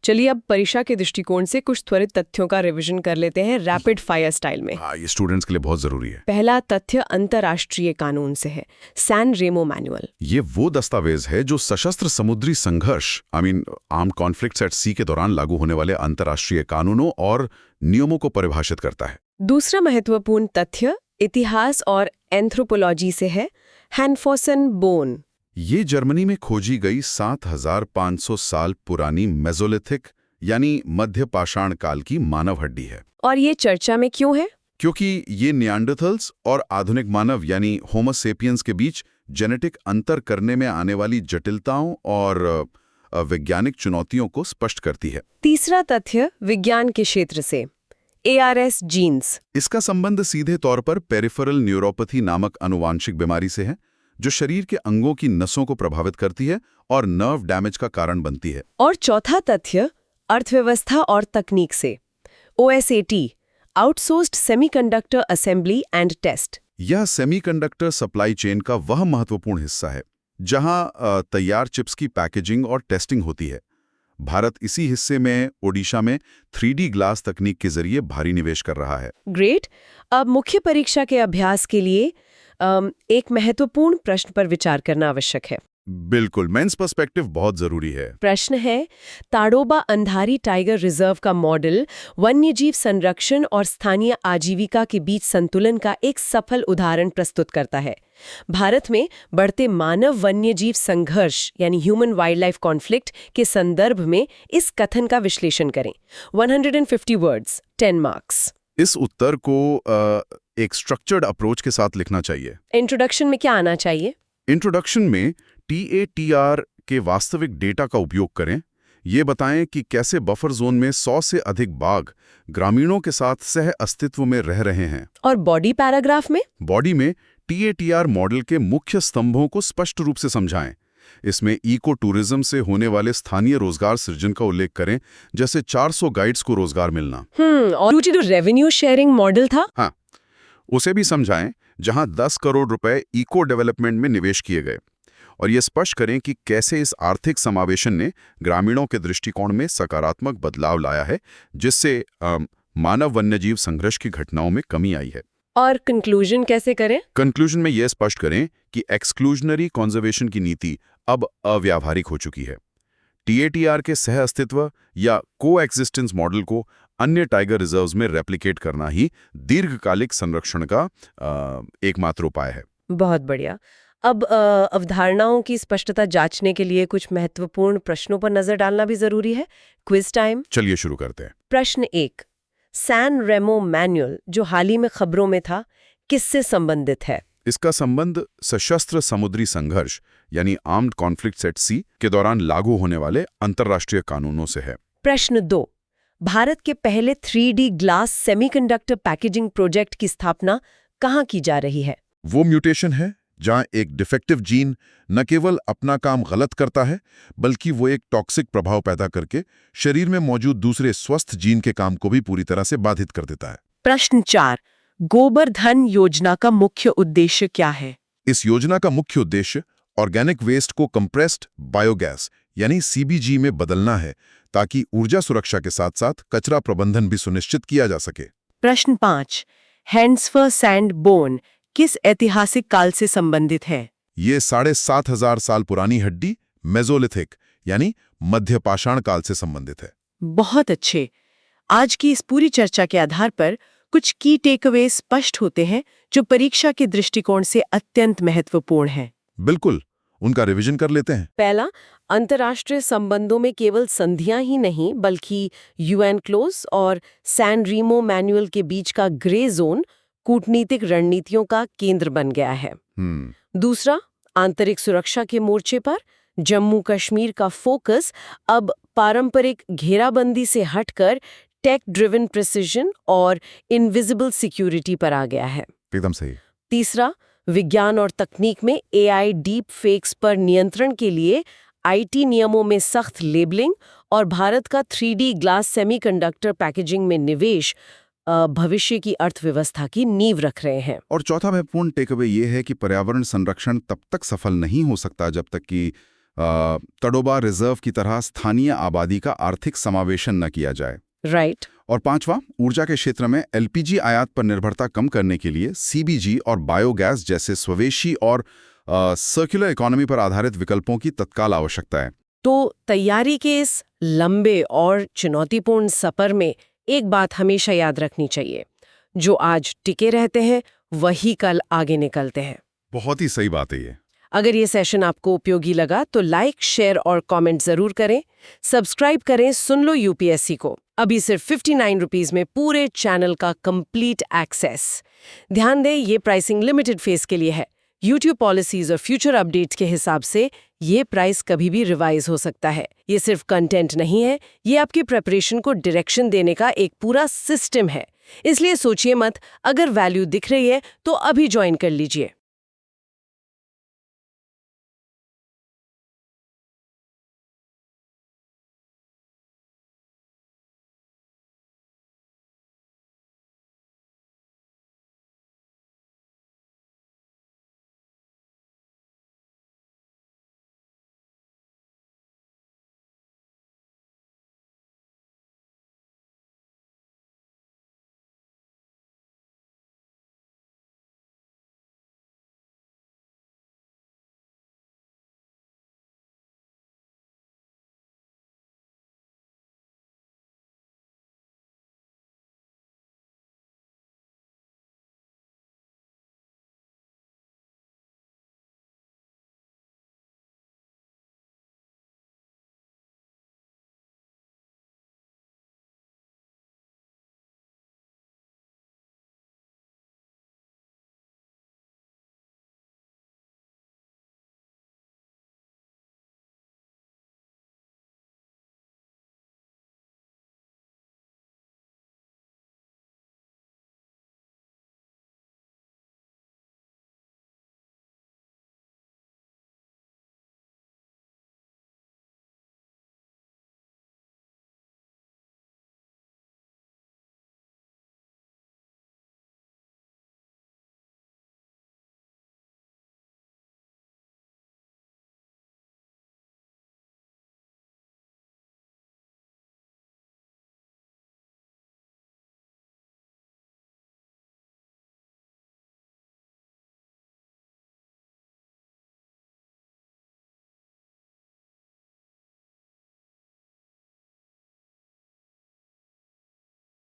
[SPEAKER 2] चलिए अब परीक्षा के दृष्टिकोण से कुछ त्वरित तथ्यों का रिवीजन कर लेते हैं रैपिड फायर स्टाइल में।
[SPEAKER 3] ये स्टूडेंट्स के लिए बहुत जरूरी है।
[SPEAKER 2] पहला तथ्य अंतर्राष्ट्रीय कानून से है, सैन रेमो मैनुअल।
[SPEAKER 3] ये वो दस्तावेज है जो सशस्त्र समुद्री संघर्ष आर्म्ड कॉन्फ्लिक्ट्स एट सी के दौरान लागू होने वाले अंतर्राष्ट्रीय कानूनों और नियमों को परिभाषित करता है।
[SPEAKER 2] दूसरा महत्वपूर्ण तथ्य इतिहास और एंथ्रोपोलॉजी से है, हैनफॉसन बोन।
[SPEAKER 3] ये जर्मनी में खोजी गई 7500 साल पुरानी मेसोलिथिक यानी मध्य पाषाण काल की मानव हड्डी है।
[SPEAKER 2] और ये चर्चा में क्यों है?
[SPEAKER 3] क्योंकि ये नियांडरथल्स और आधुनिक मानव यानी होमो सेपियंस के बीच जेनेटिक अंतर करने में आने वाली जटिलताओं और वैज्ञानिक चुनौतियों को स्पष्ट करती है।
[SPEAKER 2] तीसरा तथ्य विज्ञान के क्षेत्र से, ARS जीन्स।
[SPEAKER 3] इसका संबंध सीधे तौर पर पेरिफेरल न्यूरोपैथी नामक आनुवांशिक बीमारी से है, जो शरीर के अंगों की नसों को प्रभावित करती है और नर्व डैमेज का कारण बनती है।
[SPEAKER 2] और चौथा तथ्य अर्थव्यवस्था और तकनीक से, OSAT outsourced semiconductor assembly and test.
[SPEAKER 3] यह सेमीकंडक्टर सप्लाई चेन का वह महत्वपूर्ण हिस्सा है जहां तैयार चिप्स की पैकेजिंग और टेस्टिंग होती है। भारत इसी हिस्से में ओडिशा में 3D ग्लास तकनीक के जरिए भारी निवेश कर रहा है।
[SPEAKER 2] ग्रेट। अब मुख्य परीक्षा के अभ्यास के लिए एक महत्वपूर्ण प्रश्न पर विचार करना आवश्यक है।
[SPEAKER 3] बिल्कुल, मेंस पर्सपेक्टिव बहुत जरूरी है।
[SPEAKER 2] प्रश्न है, ताडोबा अंधारी टाइगर रिजर्व का मॉडल वन्यजीव संरक्षण और स्थानीय आजीविका के बीच संतुलन का एक सफल उदाहरण प्रस्तुत करता है। भारत में बढ़ते मानव वन्यजीव संघर्ष यानी ह्यूमन वाइल्ड लाइफ कॉन्फ्लिक्ट के संदर्भ में इस कथन का विश्लेषण करें। 150 वर्ड्स, 10 मार्क्स।
[SPEAKER 3] इस उत्तर को एक स्ट्रक्चर्ड अप्रोच के साथ लिखना चाहिए।
[SPEAKER 2] इंट्रोडक्शन में क्या आना चाहिए?
[SPEAKER 3] इंट्रोडक्शन में TATR के वास्तविक डेटा का उपयोग करें। ये बताएं कि कैसे बफर जोन में 100 से अधिक बाघ ग्रामीणों के साथ सह अस्तित्व में रह रहे हैं।
[SPEAKER 2] और बॉडी पैराग्राफ में?
[SPEAKER 3] बॉडी में TATR मॉडल के मुख्य स्तंभों को स्पष्ट रूप से समझाएं। इसमें इको टूरिज्म से होने वाले स्थानीय रोजगार सृजन का उल्लेख करें, जैसे 400 गाइड्स को रोजगार मिलना।
[SPEAKER 2] और जो रेवेन्यू शेयरिंग मॉडल था,
[SPEAKER 3] हाँ, उसे भी समझाएं, जहां 10 करोड़ रुपए इको डेवलपमेंट में निवेश किए गए। और ये स्पष्ट करें कि कैसे इस आर्थिक समावेशन ने ग्रामीणों के दृष्टिकोण में सकारात्मक बदलाव लाया है, जिससे मानव वन्यजीव संघर्ष की घटनाओं में कमी आई है।
[SPEAKER 2] और कंक्लूजन कैसे करें?
[SPEAKER 3] कंक्लूजन में यह स्पष्ट करें कि एक्सक्लूजनरी कंजर्वेशन की नीति अब अव्यावहारिक हो चुकी है। TATR के सह अस्तित्व या को-एक्सिस्टेंस मॉडल को अन्य टाइगर रिजर्व्स में रेप्लिकेट करना ही दीर्घकालिक संरक्षण का एकमात्र उपाय है।
[SPEAKER 2] बहुत बढ़िया। अब अवधारणाओं की स्पष्टता जांचने के लिए कुछ महत्वपूर्ण प्रश्नों पर नजर डालना भी जरूरी है। Quiz time.
[SPEAKER 3] चलिए शुरू करते हैं।
[SPEAKER 2] प्रश्न 1, सैन रेमो मैनुअल जो हाल ही में खबरों में था, किससे संबंधित है?
[SPEAKER 3] इसका संबंध सशस्त्र समुद्री संघर्ष यानी आर्म्ड कॉन्फ्लिक्ट्स एट सी के दौरान लागू होने वाले अंतर्राष्ट्रीय कानूनों से है।
[SPEAKER 2] प्रश्न 2, भारत के पहले 3D glass semiconductor packaging project की स्थापना कहाँ की जा रही है?
[SPEAKER 3] वो म्यूटेशन है जहां एक डिफेक्टिव जीन न केवल अपना काम गलत करता है, बल्कि वो एक टॉक्सिक प्रभाव पैदा करके शरीर में मौजूद दूसरे स्वस्थ जीन के काम को भी पूरी तरह से बाधित कर देता है।
[SPEAKER 2] प्रश्न 4, गोबर धन योजना का मुख्य उद्देश्य क्या है?
[SPEAKER 3] इस योजना का मुख्य उद्देश्य ऑर्गेनिक वेस्ट को कंप्रेस्ड बायोगैस यानी CBG में बदलना है, ताकि ऊर्जा सुरक्षा के साथ साथ कचरा प्रबंधन भी सुनिश्चित किया जा सके।
[SPEAKER 2] प्रश्न 5, हैंड्सफर सैंड बोन किस ऐतिहासिक काल से संबंधित है?
[SPEAKER 3] ये 7500 साल पुरानी हड्डी मेसोलिथिक यानी मध्य पाषाण काल से संबंधित है।
[SPEAKER 2] बहुत अच्छे। आज की इस पूरी चर्चा के आधार पर कुछ की टेकअवे स्पष्ट होते हैं जो परीक्षा के दृष्टिकोण से अत्यंत महत्वपूर्ण हैं।
[SPEAKER 3] बिल्कुल, उनका रिवीजन कर लेते हैं।
[SPEAKER 2] पहला, अंतर्राष्ट्रीय संबंधों में केवल संधियां ही नहीं बल्कि UN क्लोज और सैन रेमो मैनुअल के बीच का ग्रे जोन कूटनीतिक रणनीतियों का केंद्र बन गया है। दूसरा, आंतरिक सुरक्षा के मोर्चे पर जम्मू कश्मीर का फोकस अब पारंपरिक घेराबंदी से हटकर टेक ड्रिवन प्रिसिजन और इनविजिबल सिक्योरिटी पर आ गया है।
[SPEAKER 5] एकदम सही।
[SPEAKER 2] तीसरा, विज्ञान और तकनीक में एआई डीप फेक्स पर नियंत्रण के लिए आईटी नियमों में सख्त लेबलिंग और भारत का 3D ग्लास सेमीकंडक्टर पैकेजिंग में निवेश भविष्य की अर्थव्यवस्था की नींव रख रहे हैं।
[SPEAKER 3] और चौथा महत्वपूर्ण टेकअवे ये है कि पर्यावरण संरक्षण तब तक सफल नहीं हो सकता जब तक कि तड़ोबा रिजर्व की तरह स्थानीय आबादी का आर्थिक समावेशन न किया जाए।
[SPEAKER 2] राइट।
[SPEAKER 3] और पांचवा, ऊर्जा के क्षेत्र में एलपीजी आयात पर निर्भरता कम करने के लिए सीबीजी और बायोगैस जैसे स्वदेशी और सर्कुलर इकोनॉमी पर आधारित विकल्पों की तत्काल आवश्यकता है।
[SPEAKER 2] तो तैयारी के इस लंबे और चुनौतीपूर्ण सफर में एक बात हमेशा याद रखनी चाहिए, जो आज टिके रहते हैं वही कल आगे निकलते हैं।
[SPEAKER 3] बहुत ही सही बात है ये।
[SPEAKER 2] अगर ये सेशन आपको उपयोगी लगा तो लाइक, शेयर और कमेंट जरूर करें। सब्सक्राइब करें सुन लो यूपीएससी को। अभी सिर्फ 59 रुपीस में पूरे चैनल का कंप्लीट एक्सेस। ध्यान दें, ये प्राइसिंग लिमिटेड फेज के लिए है। YouTube पॉलिसीज और फ्यूचर अपडेट्स के हिसाब से ये प्राइस कभी भी रिवाइज हो सकता है। ये सिर्फ कंटेंट नहीं है, ये आपकी प्रेपरेशन को डायरेक्शन देने का एक पूरा सिस्टम है। इसलिए सोचिए मत, अगर वैल्यू दिख रही है तो अभी ज्वाइन कर लीजिए।